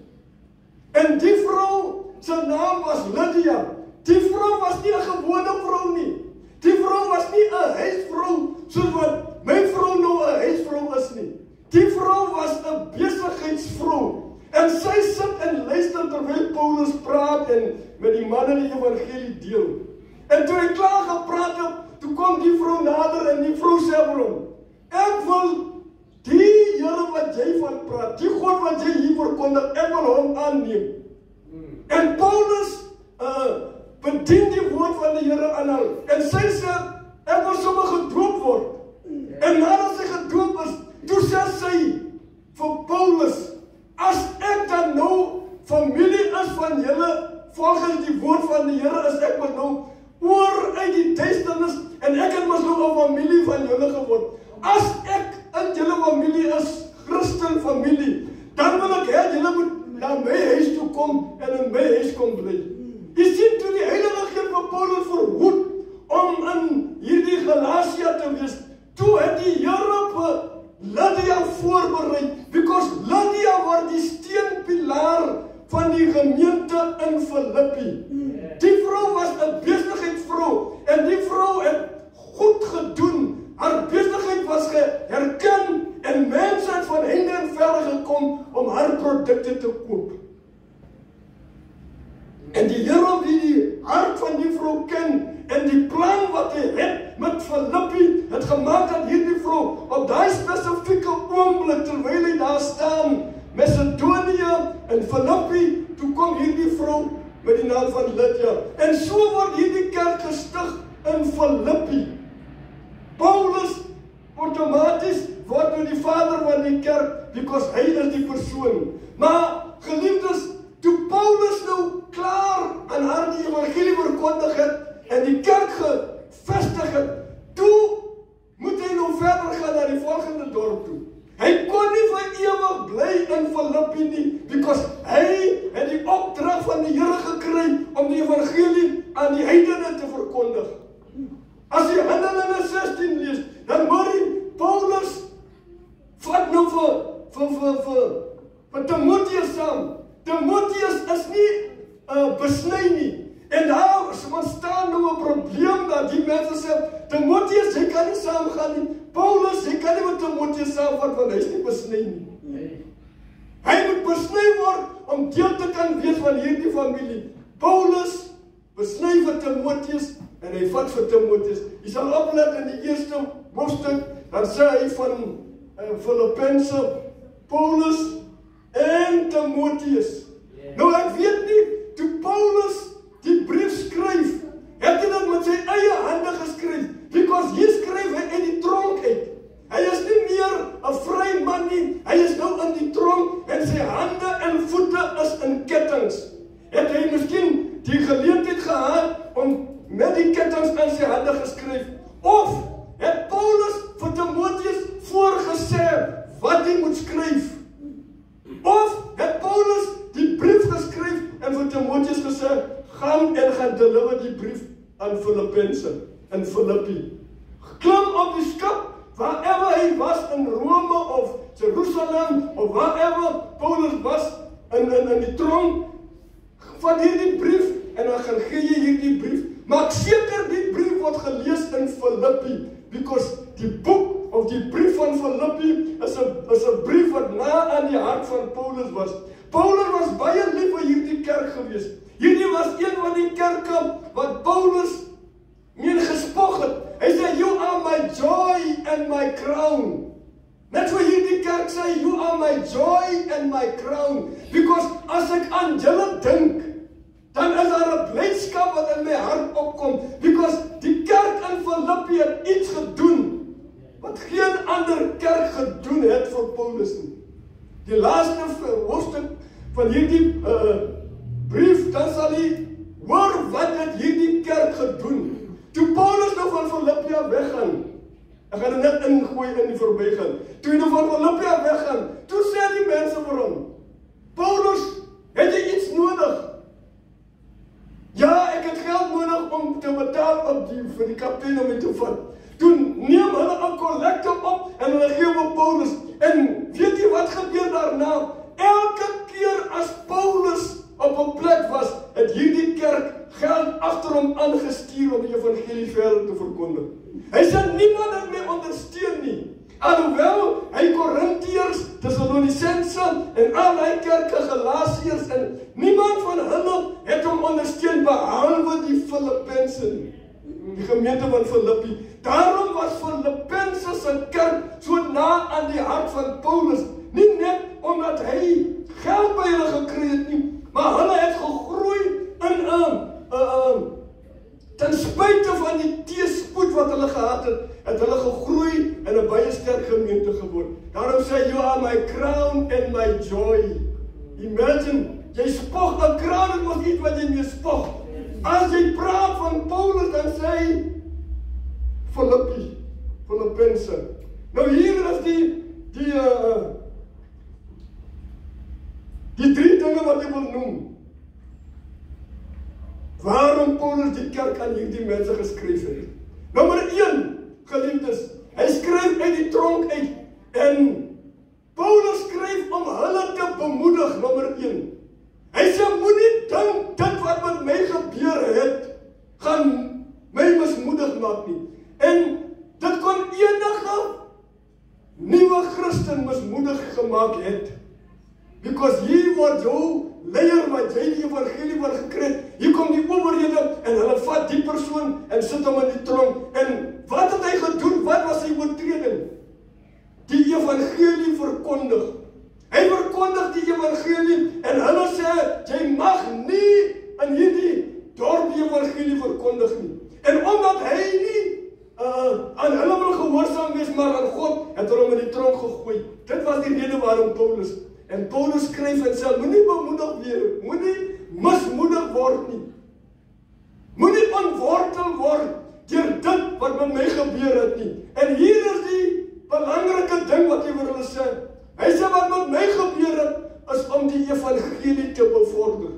En die vrou, sy naam was Lydia. Die vrou was nie 'n gewone vrou nie. Die vrou was nie 'n huisvrou, soos wat my vrou nou 'n huisvrou is nie. Die vrou was 'n besigheidsvrou. En sy sit en luister terwyl Paulus praat en met die manne die evangelie deel. En toe hy klaar gepraat het, toe kom die vrou nader en die vrou sê vir hom, ek wil die Here wat jy van praat, die God wat jy hier verkondig, ek wil hom aanneem. En Paulus bedien die woord van die Here aan haar. En sy sê, ek wil sommer gedoop word. En nadat sy gedoop is, toe sê sy vir Paulus, as ek dan nou familie is van julle, volgens die woord van die Here, is ek met nou oor uit die duisternis, en ek het mos nou 'n familie van julle geword. As ek in julle familie is, Christen familie, dan wil ek hê julle moet na my huis toe kom en in my huis kom bly. Jy sien, toe die Heilige Gees vir Paulus verhoed om in hierdie Galatia te wees, toe het die Here vir Lydia voorberei, because Lydia was die steunpilaar van die gemeente in Filippi. Die vrou was 'n besigheidsvrou, en die vrou het goed gedoen. Haar besigheid was geherken, en mense het van heen en verre gekom om haar produkte te koop. En die Here wie die hart van die vrou ken, en die plan wat hy het met Filippi, het gemaak dat hierdie vrou op daai spesifieke oomblik, terwyl hy daar staan, Macedonië en Filippi, toe kom hierdie vrou met die naam van Lydia. En so word hierdie kerk gestig in Filippi. Paulus outomaties word nou die vader van die kerk, because hy is die persoon. Maar geliefdes, toe Paulus nou klaar aan haar die evangelie verkondig het, en die kerk gevestig het, toe moet hy nou verder gaan na die volgende dorp toe. Hy kon nie vir ewig bly in Filippi nie, because hy het die opdrag van die Here gekry om die evangelie aan die heidene te verkondig. mense sê, Timotheus, jy kan nie saamgaan nie. Paulus, jy kan nie met Timotheus saamvat, want hy is nie besny nie. Hy moet besny word om deel te kan wees van hierdie familie. Paulus besny vir Timotheus en hy vat vir Timotheus. Jy sal oplet in die eerste hoofstuk, dan sê hy van Filippense, Paulus en Timotheus. Nou ek weet nie, toe Paulus die brief skryf, het hy dit met sy eie hande geskryf, because hier skryf hy uit die tronk uit. Hy is nie meer 'n vry man nie, hy is nou in die tronk en sy hande en voete is in kettings. Het hy miskien die geleentheid gehad om met die kettings in sy hande geskryf, of het Paulus vir Timotheus voorgesê wat hy moet skryf, of het Paulus die brief geskryf en vir Timotheus gesê, gaan en gaan deliver die brief aan Filippense in Filippi. Klim op die skip, wherever hy was in Rome of Jerusalem of wherever Paulus was in die tronk, van hierdie brief en dan gaan gee jy hierdie brief. Maak seker die brief word gelees in Filippi, because die boek of die brief van Filippi is 'n brief wat na aan die hart van Paulus was. Paulus was baie lief vir hierdie kerk gewees. Hierdie was een van die kerke wat Paulus meen gespog het. Hy sê, you are my joy and my crown. Net vir hierdie kerk sê, you are my joy and my crown. Because as ek aan julle dink, dan is daar 'n blydskap wat in my hart opkom. Because die kerk in Filippi het iets gedoen wat geen ander kerk gedoen het vir Paulus nie. Die laaste hoofstuk van hierdie brief, dan sal hy hoor wat het hierdie kerk gedoen. Toe Paulus nou van Filippi weggaan, ek gaan net ingooi in die verbygaan. Toe hy nou van Filippi weggaan, toe sê die mense vir hom, Paulus, het jy iets nodig? Ja, ek het geld nodig om te betaal vir die kaptein om my te vat. Toe neem hulle 'n kollekte op en hulle gee vir Paulus. En weet jy wat gebeur daarna? Elke keer as Paulus op 'n plek was, het hierdie kerk geld agter hom aangestuur om die evangelie verder te verkondig. Hy sê niemand het my ondersteun nie. Alhoewel hy Korintiërs, Tessalonisense en al die kerke Galasiërs en niemand van hulle het hom ondersteun behalwe die Filippense nie. Die gemeente van Filippi. Daarom was Filippense se kerk so na aan die hart van Paulus. Nie net omdat hy geld by hulle gekry het nie, maar hulle het gegroei in ten spyte van die teëspoed wat hulle gehad het hulle gegroei in 'n baie sterk gemeente geword. Daarom sê, you are my crown and my joy. Imagine, jy spog, 'n crown is mos iets wat jy mee spog. As jy praat van Paulus, dan sê hy Filippense. Nou hier is die drie dinge wat ek wil noem. Waarom Paulus die kerk aan hierdie mense geskryf het. Nommer 1, geliefdes, hy skryf uit die tronk uit. En Paulus skryf om hulle te bemoedig, nommer 1. Hy sê, moenie dink dit wat met my gebeur het, gaan my mismoedig maak nie. En dit kon enige nuwe Christen mismoedig gemaak het. Because hier word jou leier wat jy die evangelie van gekry het, hier kom die owerhede en hulle vat die persoon en sit hom in die tronk. En wat het hy gedoen? Wat was sy oortreding? Die evangelie verkondig. Hy verkondig die evangelie en hulle sê, jy mag nie in hierdie dorp die evangelie verkondig nie. En omdat hy nie aan hulle wil gehoorsaam wees, maar aan God, het hulle hom in die tronk gegooi. Dit was die rede waarom Paulus. En Paulus skryf en sê, moenie bemoedig weer, moenie mismoedig word nie. Moenie ontwortel word deur dit wat met my gebeur het nie. En hier is die belangrike ding wat jy vir hulle sê. Hy sê wat met my gebeur het, is om die evangelie te bevorder.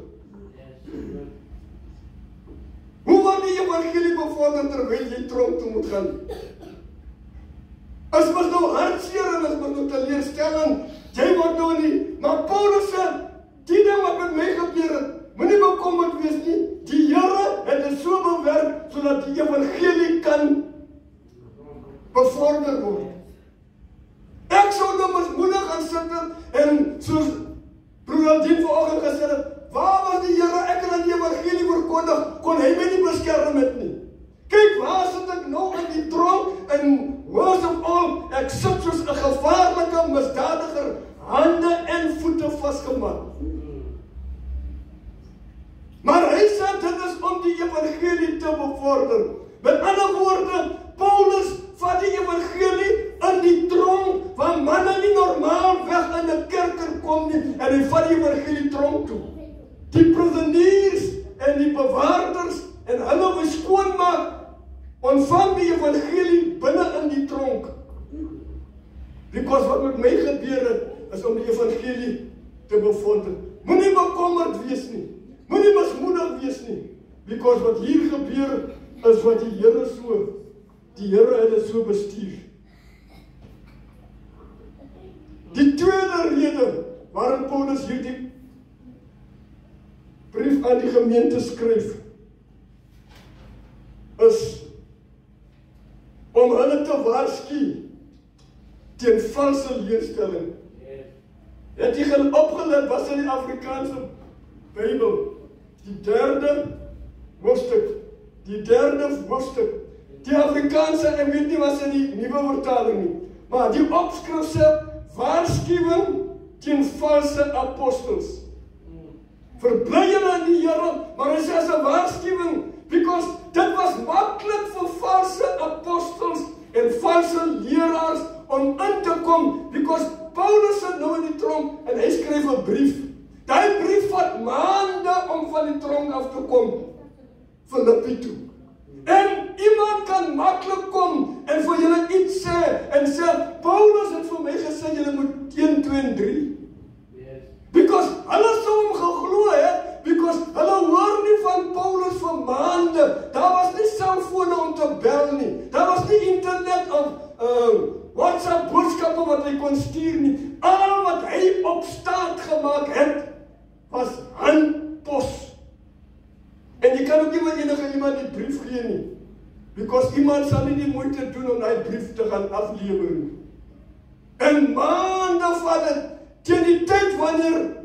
Hoe word die evangelie bevorder terwyl jy tronk toe moet gaan? As mos nou hartseer en as mos nou teleurstelling, jy word nou nie, maar Paulus sê, die ding wat met my gebeur het, moenie bekommerd wees nie, die Here het dit so bewerk, sodat die evangelie kan bevorder word. Ek sou nou mismoedig gaan sit en soos broeder Dien vanoggend gesê het, waar was die Here, ek het aan die evangelie verkondig, kon hy my nie beskerm het nie. Kyk, waar sit ek nou in die tronk, en worst of all, ek sit soos 'n gevaarlike misdadiger, hande en voete vasgemaak. Maar hy sê dit is om die evangelie te bevorder. Met ander woorde, Paulus vat die evangelie in die tronk, waar manne nie normaal weg in 'n kerker kom nie, en hy vat die evangelie tronk toe. Die prisoniers en die bewaarders en hulle wil skoonmaak, ontvang die evangelie binne in die tronk. Because wat met my gebeur het, is om die evangelie te bevorder. Moenie bekommerd wees nie. Moenie mismoedig wees nie. Because wat hier gebeur, is wat die Here het dit so bestuur. Die tweede rede waarom Paulus hierdie brief aan die gemeente skryf, is om hulle te waarsku teen valse leerstelling. Het jy gaan opgelet, was in die Afrikaanse Bybel, die derde hoofstuk, die Afrikaanse, ek weet nie wat in die nuwe vertaling nie, maar die opskrif sê, waarskuwing teen valse apostels. Verbly julle in die Here, maar hy sê as 'n waarskuwing, because dit was maklik vir valse apostels en valse leraars om in te kom, because Paulus sit nou in die tronk en hy skryf 'n brief. Daai brief vat maande om van die tronk af te kom, Filippi toe. En iemand kan maklik kom en vir julle iets sê en sê, Paulus het vir my gesê julle moet 1, 2 en 3. Because hulle sou hom geglo het, because hulle hoor nie van Paulus vir maande. Daar was nie selfone om te bel nie. Daar was nie internet of WhatsApp boodskappe wat hy kon stuur nie. Al wat hy op staat gemaak het, was handpos. En jy kan ook nie met enige iemand die brief gee nie. Because iemand sal nie die moeite doen om die brief te gaan aflewer nie. En maande van dit, teen die tyd wanneer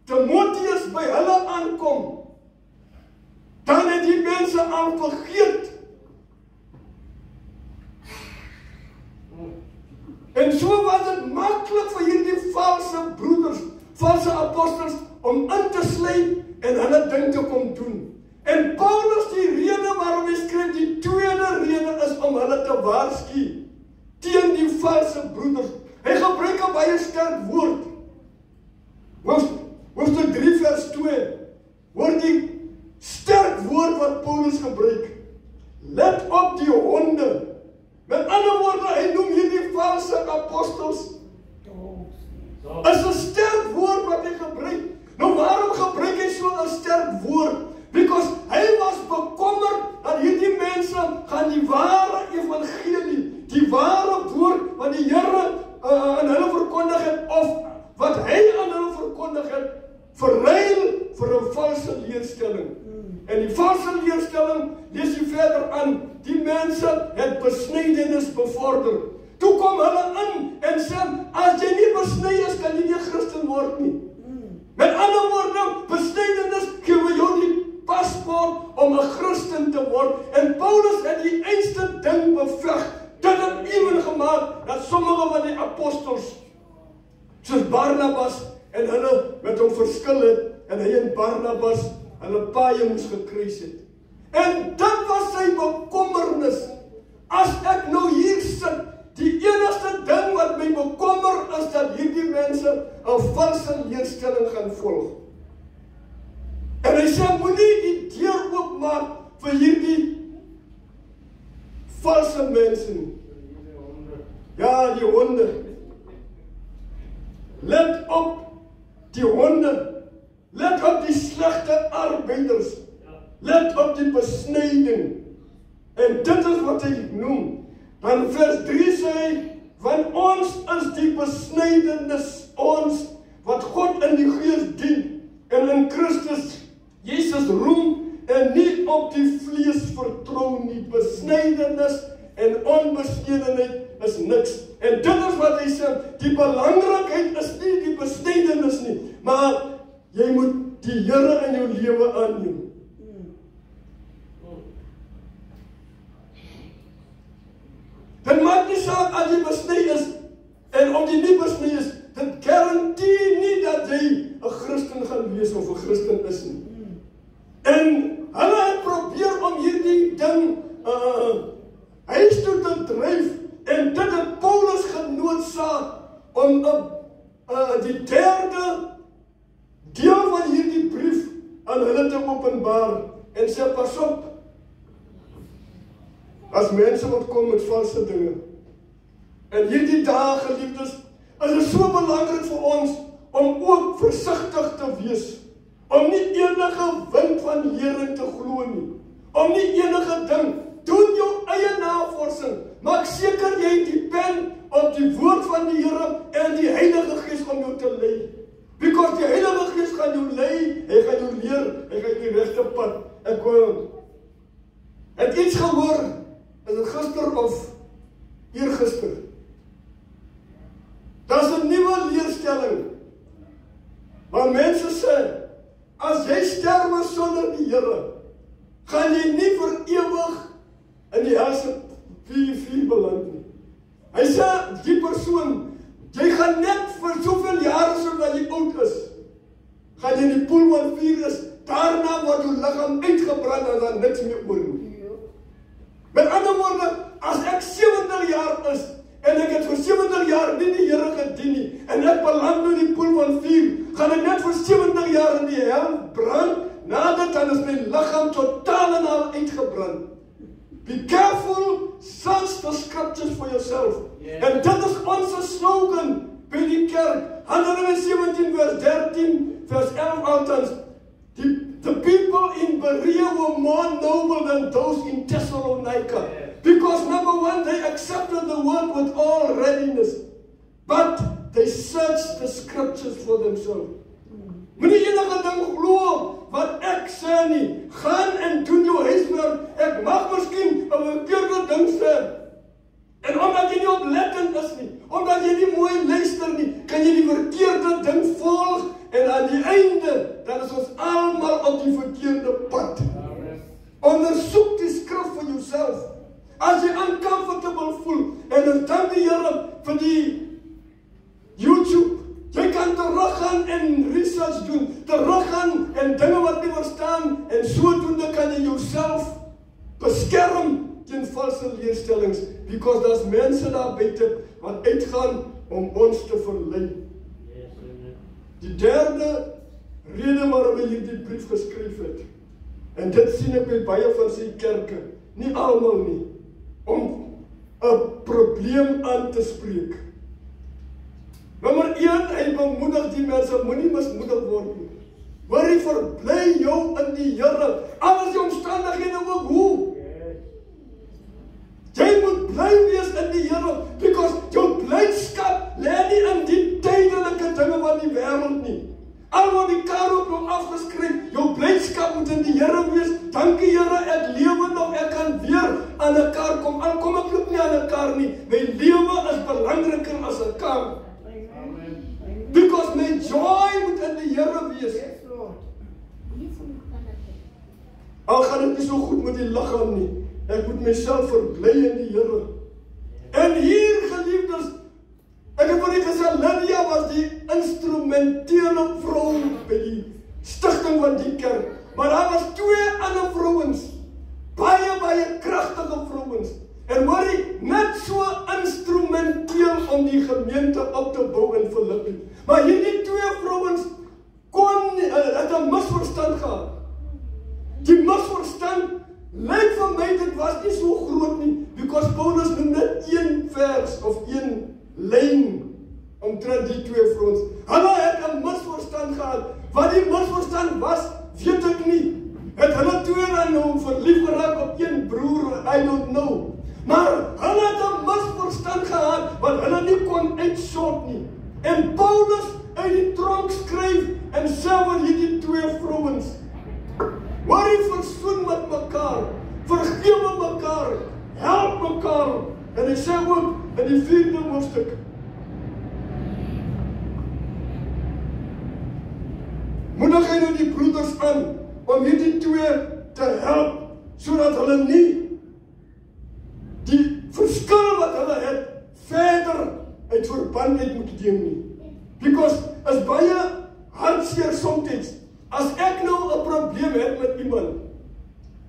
Timotheus by hulle aankom, dan het die mense al vergeet. En so was dit maklik vir hierdie valse broeders, valse apostels, om in te sluip en hulle ding te kom doen. En Paulus, die rede waarom hy skryf, die tweede rede is om hulle te waarsku teen die valse broeders. Hy gebruik 'n baie sterk woord. Hoofstuk 3 vers 2, hoor die sterk woord wat Paulus gebruik. Let op die honde. Met ander woorde, hy noem hierdie valse apostels. Is 'n sterk woord wat hy gebruik. Nou waarom gebruik hy so 'n sterk woord? Because hy was bekommerd dat hierdie mense gaan die ware evangelie, die ware woord wat die Here aan hulle verkondig het, of wat hy aan hulle verkondig het, verruil vir 'n valse leerstelling. En die valse leerstelling, lees jy verder aan, die mense het besnydenis bevorder. Toe kom hulle in en sê, as jy nie besny is, kan jy nie Christen word nie. Met ander woorde, besnydenis gee vir jou die paspoort om 'n Christen te word. En Paulus het die einste ding beveg. Dit het ewen gemaak dat sommige van die apostels, soos Barnabas, en hulle met hom verskil het, en hy en Barnabas hulle paaie moes gekruis het. En dit was sy bekommernis. As ek nou hier sit, die enigste ding wat my bekommer is dat hierdie mense 'n valse leerstelling gaan volg. En hy sê, moenie die deur oopmaak vir hierdie valse mense nie. Ja, die honde. Let op die honde. Let op die slegte arbeiders. Let op die besnyding. En dit is wat hy noem. Dan vers 3 sê hy, want ons is die besnydenis, ons wat God in die Gees dien en in Christus Jesus roem en nie op die vlees vertrou nie. Besnydenis en onbesnedenheid is niks. En dit is wat hy sê, die belangrikheid is nie die besnydenis nie, maar jy moet die Here in jou lewe aanneem. Dit maak nie saak as jy besny is, en om jy nie besny is, dit garandeer nie dat jy 'n Christen gaan wees of 'n Christen is nie. En hulle het probeer om hierdie ding huis toe te dryf, en dit het Paulus genoodsaak om die derde deel van hierdie brief aan hulle te openbaar, en sê, pas op, as mense wat kom met valse dinge, en hierdie dae, geliefdes, is dit so belangrik vir ons, om ook versigtig te wees, om nie enige wind van lering te glo nie, om nie enige ding, doen jou eie navorsing, maak seker jy depend op die woord van die Here en die Heilige Gees om jou te lei. Because die Heilige Gees gaan jou lei, hy gaan jou leer, hy gaan die regte pad. Ek het iets gehoor, is dit gister of eergister? Dat is 'n nuwe leerstelling, waar mense sê, as jy sterwe sonder die Here, gaan jy nie vir ewig in die helse vuur beland nie. Hy sê, die persoon, jy gaan net vir soveel jare sodat jy oud is, gaan jy in die poel van vuur is, daarna word jou liggaam uitgebrand en dan niks meer oor nie. Met ander woorde, as ek 70 jaar is, en ek het vir 70 jaar nie die Here gedien nie, en ek beland in die poel van vuur, gaan ek net vir 70 jaar in die hel brand, nadat dan is my liggaam totaal en al uitgebrand. Be careful, search the scriptures for yourself. En dit is ons slogan by die kerk, 117 vers 13, vers 11 althans, the people in Berea were more noble than those in Thessalonica. Because number one, they accepted the word with all readiness, but they searched the scriptures for themselves. Moenie enige ding glo wat ek sê nie, gaan en doen jou huiswerk, ek mag miskien 'n verkeerde ding sê, en omdat jy nie oplettend is nie, omdat jy nie mooi luister nie, kan jy die verkeerde ding volg, en aan die einde, dan is ons almal op die verkeerde pad. Ondersoek die skrif vir jouself. As jy uncomfortable voel, en dan dank die Here vir die YouTube, jy kan teruggaan en research doen, teruggaan en dinge wat nie verstaan, en sodoende kan jy jouself beskerm teen valse leerstellings, because daar's mense daar buite wat uitgaan om ons te verlei. Die derde rede waarom hy hierdie brief geskryf het, en dit sien ek by baie van sy kerke, nie almal nie, om 'n probleem aan te spreek. Nommer 1, hy bemoedig die mense, moenie mismoedig word nie. Worry, verbly jou in die Here, al is die omstandighede ook hoe. Jy moet bly wees in die Here, because jou blydskap lê nie in die tydelike dinge van die wêreld nie. Al word die kar op jou afgeskryf, jou blydskap moet in die Here wees. Dankie Here, ek lewe nog, ek kan weer aan 'n kar kom. Al kom ek ook nie aan 'n kar nie, my lewe is belangriker as 'n kar. Because my joy moet in die Here wees. Al gaan dit nie so goed met die liggaam nie, ek moet myself verbly in die Here. En hier, geliefdes, ek het vir u gesê, Lydia was die instrumentele vrou by die stigting van die kerk. Maar daar was 2 ander vrouens, baie kragtige vrouens. En worry, net so instrumenteel om die gemeente op te bou in Filippi. Maar hierdie 2 vrouens het 'n misverstand gehad. Die misverstand lyk vir my, dit was nie so groot nie, because Paulus noem net 1 vers of 1 lyn omtrent die 2 vrouens. Hulle het 'n misverstand gehad. Wat die misverstand was, weet ek nie. Het hulle 2 dan nou verlief geraak op 1 broer, I don't know. Maar hulle het 'n misverstand gehad, wat hulle nie kon uitsort nie. En Paulus uit die tronk skryf, en sê vir hierdie 2 vrouens, worry, versoen met mekaar, vergewe mekaar, help mekaar. En hy sê ook in die 4de hoofstuk, moedig hy nou die broeders aan om hierdie twee te help, sodat hulle nie die verskil wat hulle het verder uit verband uit moet neem nie. Because is baie hartseer soms, as ek nou 'n probleem het met iemand,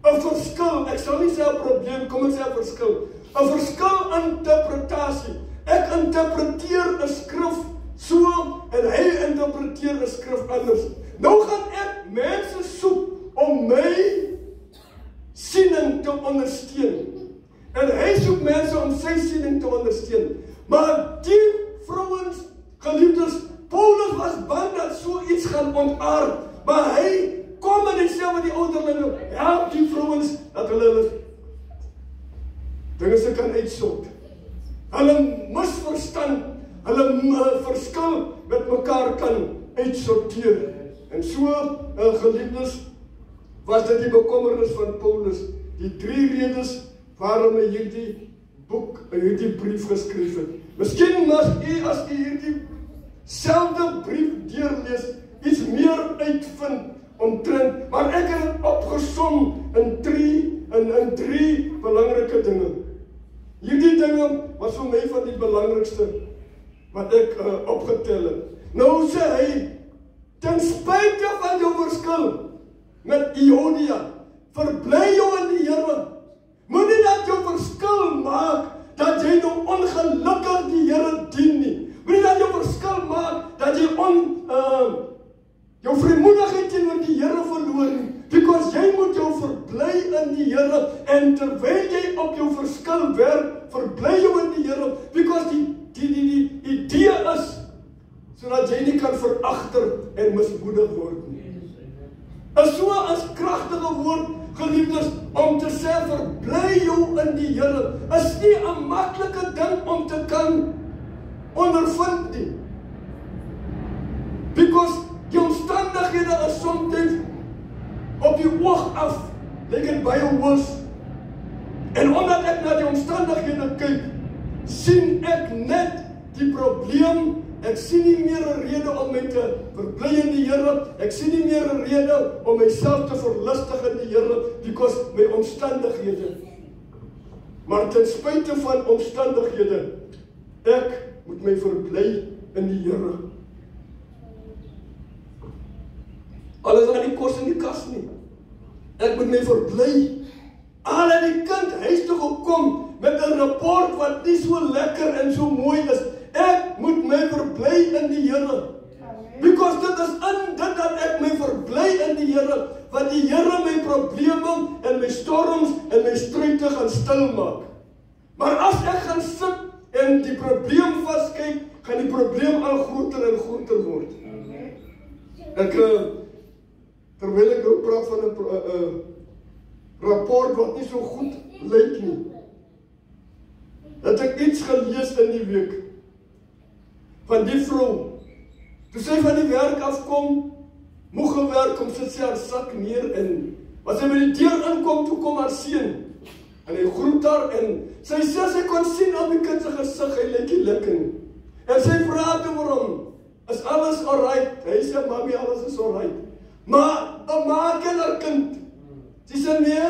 'n verskil, ek sal nie sê 'n probleem, kom ek sê 'n verskil, 'n verskil interpretasie. Ek interpreteer 'n skrif so en hy interpreteer 'n skrif anders. Nou gaan ek mense soek om my siening te ondersteun. En hy soek mense om sy siening te ondersteun. Maar die vrouens, geliefdes, Paulus was bang dat so iets gaan ontaard. Maar hy kom en hy sê met die ouderlinge, help die vrouens dat hulle dinge se kan uitsort. Hulle misverstand, hulle verskil met mekaar kan uitsorteer. En so, geliefdes, was dit die bekommernis van Paulus, die 3 redes waarom hy hierdie boek, hierdie brief geskryf het. Miskien mas u, as u hierdie selfde brief deurlees, iets meer uitvind omtrent, maar ek het dit opgesom in 3 belangrike dinge. Hierdie dinge was vir my van die belangrikste wat ek opgetel het. Nou sê hy, ten spyte van jou verskil met Iodia, verbly jou in die Here. Moenie dat jou verskil maak dat jy nou ongelukkig die Here dien nie. Moenie dat jou verskil maak dat jy jou vrymoedigheid teenoor die Here verloor nie. Because jy moet jou verbly in die Here, en terwyl jy op jou verskil werk, verbly jou in die Here, because die idee is sodat jy nie kan veragter en mismoedig word nie. Is so as kragtige woord, geliefdes, om te sê verbly jou in die Here, is nie 'n maklike ding om te kan ondervind nie. Because die omstandighede is soms op die oog af, lyk dit baie hoog. En omdat ek na die omstandighede kyk, sien ek net die probleem. Ek sien nie meer 'n rede om my te verbly in die Here. Ek sien nie meer 'n rede om myself te verlustig in die Here, because my omstandighede. Maar ten spyte van omstandighede, ek moet my verbly in die Here. Alles aan die kos in die kas nie. Ek moet my verbly. Al het die kind huis toe gekom met 'n rapport wat nie so lekker en so mooi is. Ek moet my verbly in die Here. Because dit is in dit dat ek my verbly in die Here, wat die Here my probleme en my storms en my struite gaan stil maak. Maar as ek gaan sit en die probleem vaskyk, gaan die probleem al groter en groter word. Ek terwyl ek nou praat van 'n rapport wat nie so goed lyk nie, het ek iets gelees in die week van die vrou. Toe sy van die werk afkom, moeg gewerk, om sit sy haar sak neer in. As sy by die deur inkom, toe kom haar seun. En hy groet haar en sy sê sy kon sien op die kind se gesig, hy lyk nie lekker nie. En sy vra toe vir hom, is alles alright? Hy sê, mami, alles is alright. Maar, dan maak hy haar kind. Sy sê, nee,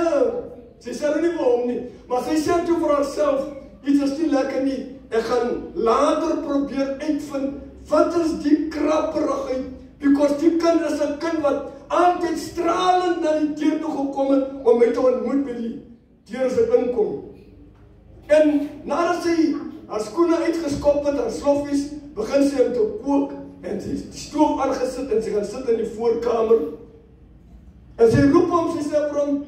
sy sê nie vir hom nie. Maar sy sê toe vir haarself, iets is nie lekker nie. Ek gaan later probeer uitvind, wat is die krapperigheid? Because die kind is 'n kind wat altyd stralend na die deur toe gekom het, om my te ontmoet by die deur as ek inkom. En nadat sy haar skoene uitgeskop het, haar sloffies, begin sy om te kook, en sy die stoof aangesit, en sy gaan sit in die voorkamer. En sy roep hom, sy sê vir hom,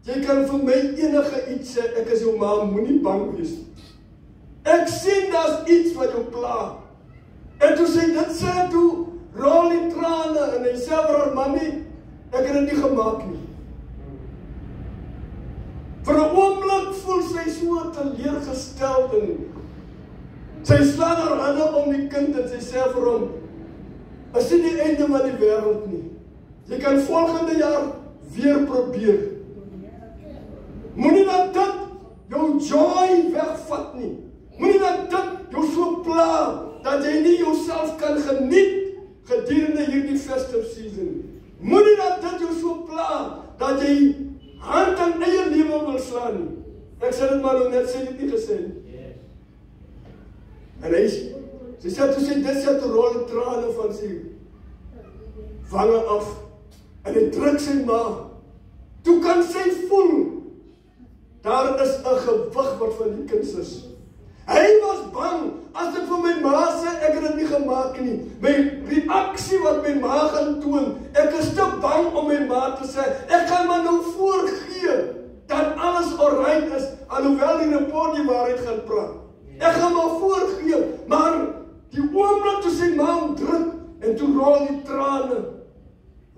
jy kan vir my enige iets sê, ek is jou ma, moenie bang wees. Ek sien daar's iets wat jou pla. En toe sy dit sê, toe rol die trane, en hy sê vir haar, mami, ek het dit nie gemaak nie. Vir 'n oomblik voel sy so teleurgesteld, en sy slaan haar hande om die kind, en sy sê vir hom, is dit die einde van die wêreld nie. Jy kan volgende jaar weer probeer. Moenie dat dit jou jou joy wegvat nie. Moenie dat dit jou so pla, dat jy nie jouself kan geniet gedurende hierdie festive season. Moenie dat dit jou so pla, dat jy hand aan eie lewe wil slaan nie. Ek sê dit maar nou net, sê dit nie gesê nie. En sy sê toe sy dit sê, toe rol trane van sy vange af, en hy druk sy maag. Toe kan sy voel, daar is 'n gewig wat van die kind is. Hy was bang, as ek vir my ma sê, ek het dit nie gemaak nie. My reaksie wat my ma gaan toon, ek is te bang om my ma te sê, ek gaan maar nou voorgee, dat alles alright is, alhoewel die rapport die waarheid gaan praat. Ek gaan maar voorgee, maar die oomblik toe sy ma hom druk, en toe rol die trane.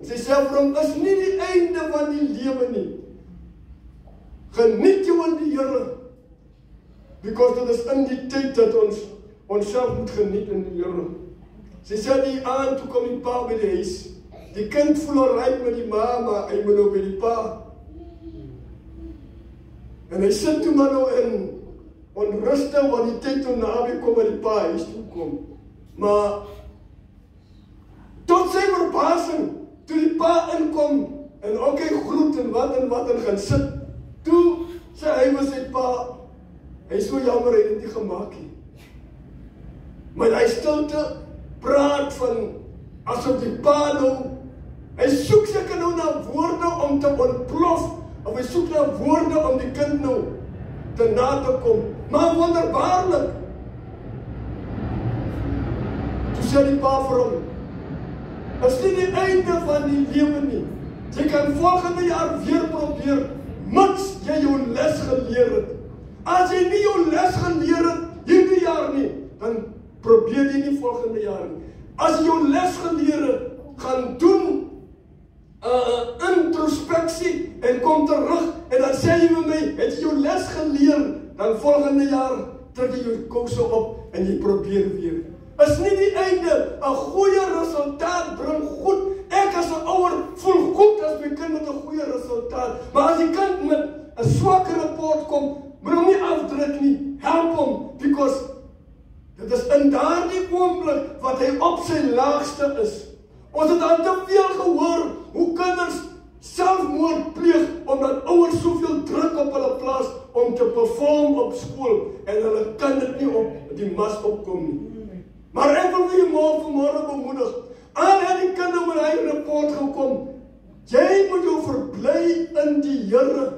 En sy sê vir hom, is nie die einde van die lewe nie. Geniet jou in die Here, because dit is in die tyd dat ons onsself moet geniet in die Here. Sy sê die aand toe kom die pa by die huis. Die kind voel alright met die ma, maar hy moet nou by die pa. En hy sit toe maar nou in onrustig, want die tyd toe naby kom by die pa huis toe kom. Maar tot sy verbasing, toe die pa inkom, en ook hy groet en wat en gaan sit, toe sê hy vir sy pa, hy is so jammer, hy het dit nie gemaak nie. Maar hy stilte praat van, asof die pa nou, hy soek seker nou na woorde om te ontplof, of hy soek na woorde om die kind nou te na te kom. Maar wonderbaarlik, toe sê die pa vir hom, is nie die einde van die lewe nie. Jy kan volgende jaar weer probeer, mits jy jou les geleer het. As jy nie jou les geleer het, hierdie jaar nie, dan probeer jy nie volgende jaar nie. As jy jou les geleer het, gaan doen introspeksie en kom terug en dan sê jy vir my, het jy jou les geleer, dan volgende jaar trek jy jou kouse op en jy probeer weer. Is nie die einde, 'n goeie resultaat bring goed. Ek as 'n ouer voel goed as my kind met 'n goeie resultaat, maar as die kind met 'n swakker rapport kom, moet hom nie afdruk nie, help hom, because dit is in daardie oomblik wat hy op sy laagste is. Ons het al te veel gehoor hoe kinders selfmoord pleeg omdat ouers soveel druk op hulle plaas om te perform op skool en hulle kan dit nie op die mas opkom nie. Maar ek wil vir jou vanmôre bemoedig. Al het die kinders met hy rapport gekom, jy moet jou verbly in die Here.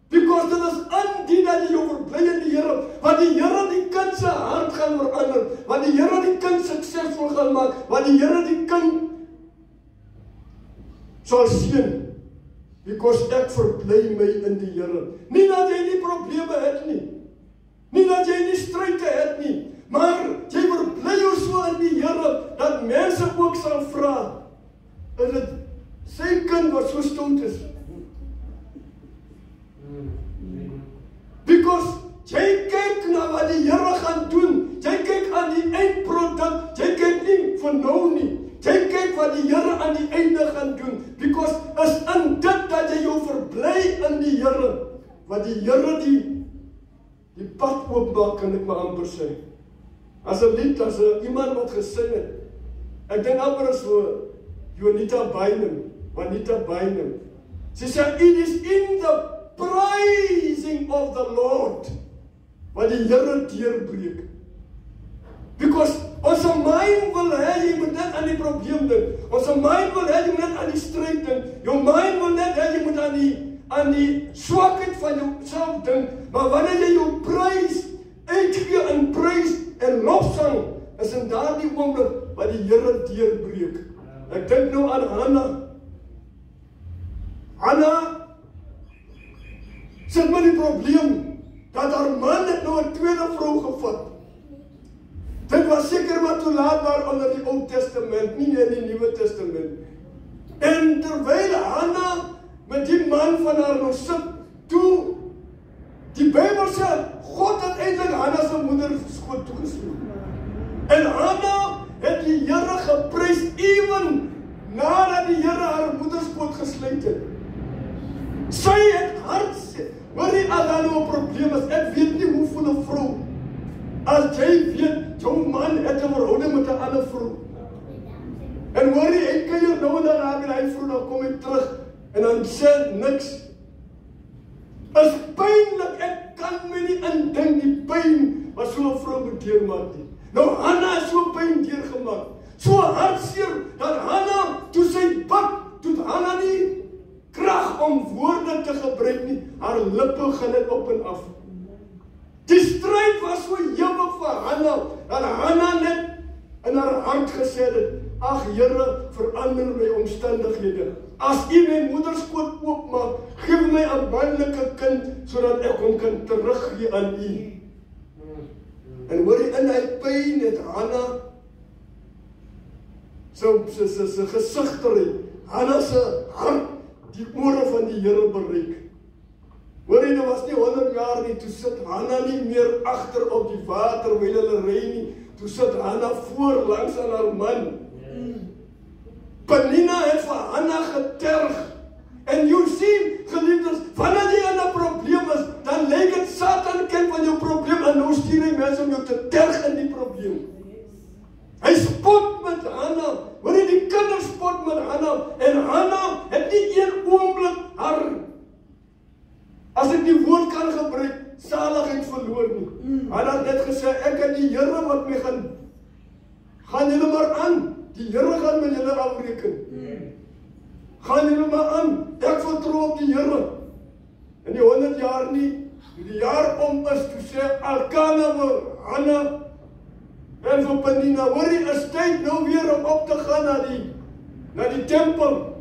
Because dit is in die dat jy jou verbly in die Here, want die Here die kind se hart gaan verander, want die Here die kind suksesvol gaan maak, want die Here die kind sal seën. Because ek verbly my in die Here. Nie dat jy nie probleme het nie. Nie dat jy nie stryke het nie. Maar jy verbly jou so in die Here, dat mense ook sal vra, is dit sy kind wat so stout is? Because jy kyk na wat die Here gaan doen, jy kyk aan die eindproduk, jy kyk nie vir nou nie, jy kyk wat die Here aan die einde gaan doen, because is in dit dat jy jou verbly in die Here, wat die Here die pad oopmaak, kan ek maar amper sê. As 'n lied, as iemand wat gesing het, ek dink amper is vir Juanita Bynum. Sy sê, it is in the praising of the Lord, wat die Here deurbreek. Because ons mind wil hê, jy moet net aan die probleem dink. Ons mind wil hê, jy moet net aan die stryd dink. Jou mind wil net hê, jy moet aan die swakheid van jouself dink. Maar wanneer jy jou prys uitgee in prys en lofsang, is in daardie oomblik wat die Here deurbreek. Ek dink nou aan Hanna. Hanna sit met die probleem dat haar man het nou 'n tweede vrou gevat. Dit was seker maar toelaatbaar onder die Ou Testament, nie in die Nuwe Testament. En terwyl Hanna met die man van haar nou sit, toe die Bybel sê, God het eintlik Hanna se moeder skoot toegesluit. En Hanna het die Here geprys ewen nadat die Here haar moederskoot gesluit het. Sy het hartseer. Hoorie, as daar nou 'n probleem is, ek weet nie hoe voel 'n vrou. As jy weet, jou man het 'n verhouding met 'n ander vrou. En hoor jy, hy kuier nou en dan raak met hy vrou, dan kom hy terug, en dan sê niks. Is pynlik, ek kan my nie indink die pyn wat so 'n vrou moet deurmaak nie. Nou Hanna is so pyn deurgemaak, so hartseer, dat Hanna, toe sy bid, toe Hanna nie krag om woorde te gebruik nie, haar lippe gaan net op en af. Die stryd was so ewig vir Hanna, dat Hanna net in haar hart gesê het, ag Here, verander my omstandighede. As U my moederskoot oopmaak, gee my 'n manlike kind, sodat ek hom kan teruggee aan U. En hoor jy, in hy pyn het Hanna sy gesig terug, Hanna se hart die ore van die Here bereik. Hoor jy, dit was nie 100 jaar nie, toe sit Hanna nie meer agter op die water, terwyl hulle ry nie, toe sit Hanna voor langs aan haar man. Penina het vir Hanna geterg, en jy sien, geliefdes, wanneer jy in 'n probleem is, dan lyk dit Satan ken van jou probleem, en nou stuur hy mense om jou te terg in die probleem. Hy spot met Hanna, hoor jy, die kinders spot met Hanna, en Hanna het nie een oomblik haar, as ek die woord kan gebruik, saligheid verloor nie. Hanna het net gesê, ek het die Here wat my gaan julle maar aan, die Here gaan met julle afreken. Gaan julle maar aan, ek vertrou op die Here. In die 100 jaar nie, die jaar om is, toe sê Elkana vir Hanna, en vir Penina, hoor jy, is tyd nou weer om op te gaan na die tempel.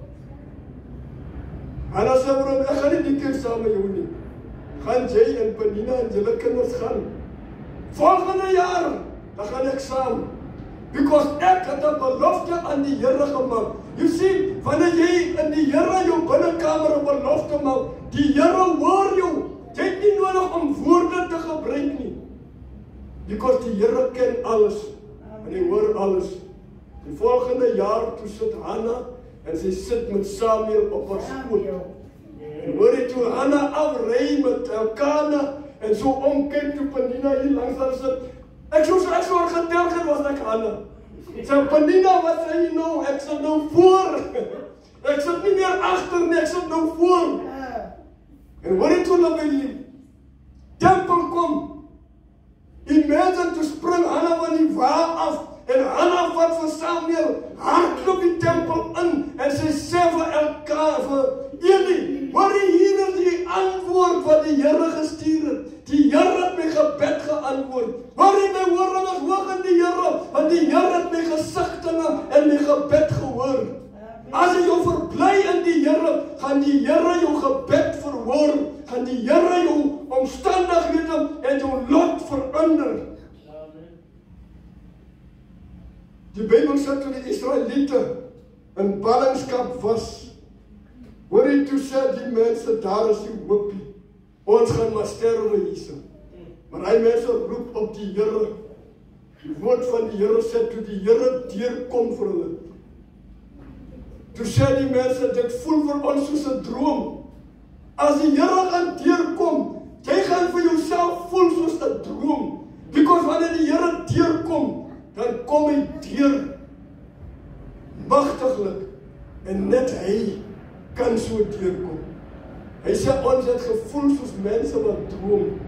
Hanna sê vir hom, ek gaan nie die keer saam met jou nie. Gaan jy en Penina en julle kinders gaan. Volgende jaar, dan gaan ek saam. Because ek het 'n belofte aan die Here gemaak. You see, wanneer jy in die Here jou binnekamer 'n belofte maak, die Here hoor jou. Jy het nie nodig om woorde te gebruik nie. Because die Here ken alles, en hy hoor alles. Die volgende jaar, toe sit Hanna, en sy sit met Samuel op haar skoot. En hoor jy, toe Hanna afry met Elkana, en so omkyk toe Penina hier langs haar sit, ek sou geterg het, was ek Hanna. Sê, Penina, wat sê jy nou? Ek sit nou voor. Ek sit nie meer agter nie, ek sit nou voor. En hoor jy, toe hulle by die tempel kom, imagine, toe spring Hanna van die wa af, en Hanna vat vir Samuel, hardloop die tempel in, en sy sê vir Eli, hoor jy, hier is die antwoord wat die Here gestuur het. Die Here het my gebed geantwoord. Hoor jy, my horing is hoog in die Here, want die Here het my gesigtinge en my gebed gehoor. As jy jou verbly in die Here, gaan die Here jou gebed verhoor, gaan die Here jou omstandighede en jou lot verander. Die Bybel sê toe die Israeliete in ballingskap was, hoor jy, toe sê die mense, daar is die hoopie, ons gaan maar sterwe hierso. Maar hy mense roep op die Here. Die woord van die Here sê, toe die Here deurkom vir hulle, toe sê die mense, dit voel vir ons soos 'n droom. As die Here gaan deurkom, jy gaan vir jouself voel soos 'n droom. Because wanneer die Here deurkom, dan kom hy deur magtiglik, en net hy kan so deurkom. Hy sê, ons het gevoel soos mense wat droom,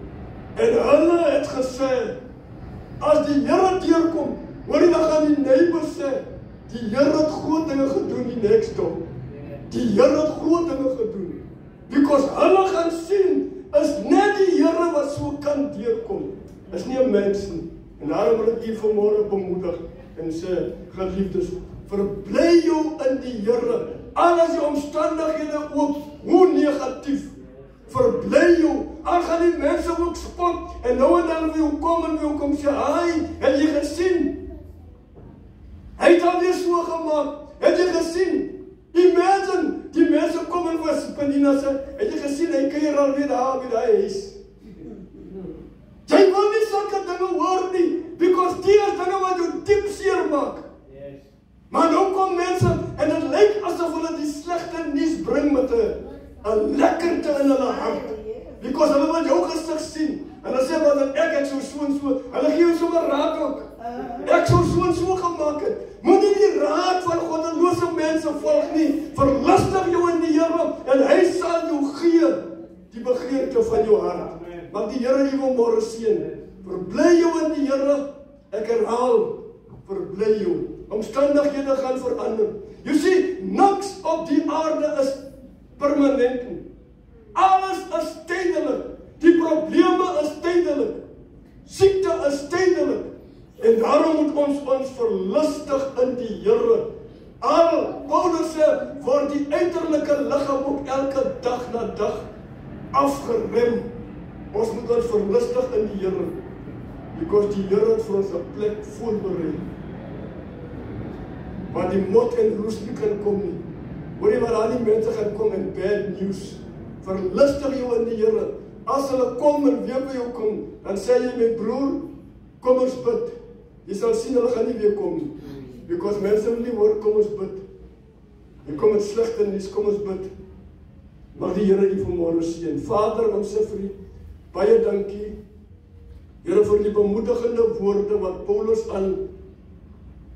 en hulle het gesê, as die Here deurkom, hoor jy, dan gaan die neighbors sê, die Here het groot dinge gedoen die next door. Die Here het groot dinge gedoen. Because hulle gaan sien, is net die Here wat so kan deurkom. Is nie 'n mens nie. En daarom wil ek u vanmôre bemoedig en sê, geliefdes, verbly jou in die Here. Al is die omstandighede ook hoe negatief, verbly jou. Al gaan die mense ook spot, en nou en dan wil jou kom sê, hy, het jy gesien? Hy het alweer so gemaak, het jy gesien? Imagine, die mense kom en was Penina sê, het jy gesien, hy kuier alweer daar by die huis. Jy wil nie sulke dinge hoor nie, because die is dinge wat jou diep seer maak. Maar nou kom mense, en het lyk asof hulle die slegte nuus bring met 'n lekkerte in hulle hart. Because hulle so en so. Hulle gee ons sommer raad ook. Ek sou so en so gemaak het. Moet nie die raad van goddelose mense volg nie. Verlustig jou in die Here en hy sal jou gee die begeerte van jou hart. Mag die Here jou môre seën. Verbly jou in die Here. Ek herhaal, verbly jou. Omstandighede gaan verander. Jy sien, niks op die aarde is permanent nie. Alles is tydelik. Die probleme is tydelik. Siekte is tydelik. En daarom moet ons verlustig in die Here. Paulus sê, word die uiterlike liggaam ook elke dag na dag afgerem. Ons moet ons verlustig in die Here. Because die Here het vir ons 'n plek voorberei. Waar die mot en roes nie kan kom nie. Hoor jy wat al die mense gaan kom in bad news. Verlustig jou in die Here. As hulle kom en weer by jou kom, dan sê jy my broer, kom ons bid. Jy sal sien hulle gaan nie weer kom nie. Because mense wil nie hoor, kom ons bid. Jy kom met slegte nuus, kom ons bid. Mag die Here u vanmôre seën. Vader, ons sê vir u baie dankie. Here vir die bemoedigende woorde wat Paulus aan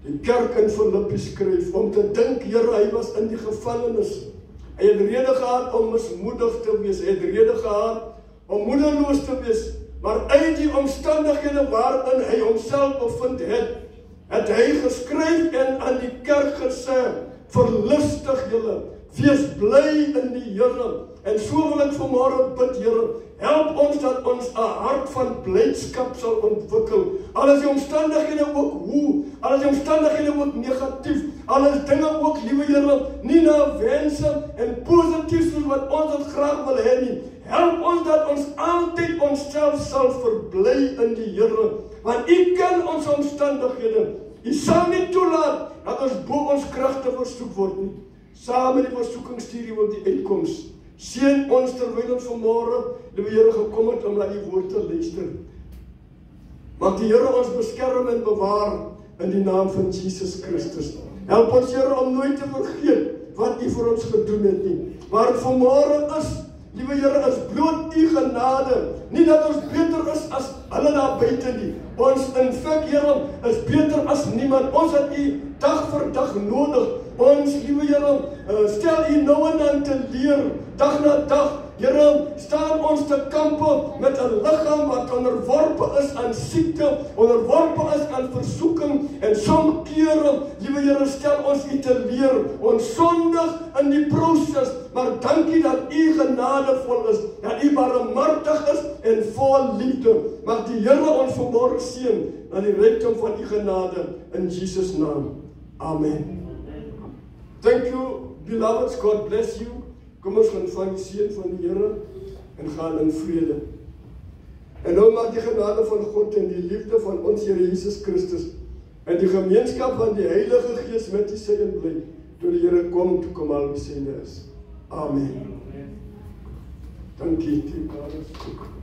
die kerk in Filippi skryf, om te dink, Here, hy was in die gevangenis. Hy het rede gehad om mismoedig te wees, hy het rede gehad om moedeloos te wees, maar uit die omstandighede waarin hy homself bevind het hy geskryf en aan die kerk gesê, verlustig julle, wees bly in die Here, en so wil ek vanmôre bid, Here, help ons dat ons 'n hart van blydskap sal ontwikkel. Al is die omstandighede ook al is die omstandighede ook negatief, al is dinge ook, liewe Here, nie na wense en positief soos wat ons dit graag wil hê nie. Help ons dat ons altyd onsself sal verbly in die Here, want u ken ons omstandighede. U sal nie toelaat dat ons bo ons kragte versoek word nie. Saam met die versoeking stuur u ook die uitkoms. Seën ons terwyl ons vanmôre, liewe Here, gekom het om na u woord te luister. Mag die Here ons beskerm en bewaar in die naam van Jesus Christus. Help ons, Here, om nooit te vergeet wat u vir ons gedoen het nie. Maar vanmôre is, liewe Here, is bloot u genade. Nie dat ons beter is as hulle daar buite nie. Ons in feite, Here, is beter as niemand. Ons het u dag vir dag nodig. Ons, liewe Here, stel u nou en dan te leer, dag na dag. Here, staan ons te kampe met 'n liggaam wat onderworpe is aan siekte, onderworpe is aan versoeking, en soms kere, liewe Here, stel ons u te leer, ons sondig in die proses, maar dankie dat u genadevol is, dat u barmhartig is en vol liefde. Mag die Here ons vanmôre seën na die rykdom van u genade in Jesus naam. Amen. Thank you, beloveds. God bless you. Kom ons gaan van die seën van die Here en gaan in vrede. En nou mag die genade van God en die liefde van ons Here Jesus Christus en die gemeenskap van die Heilige Gees met u seën bly, toe die Here kom al wie syne is. Amen. Dankie, die Vader.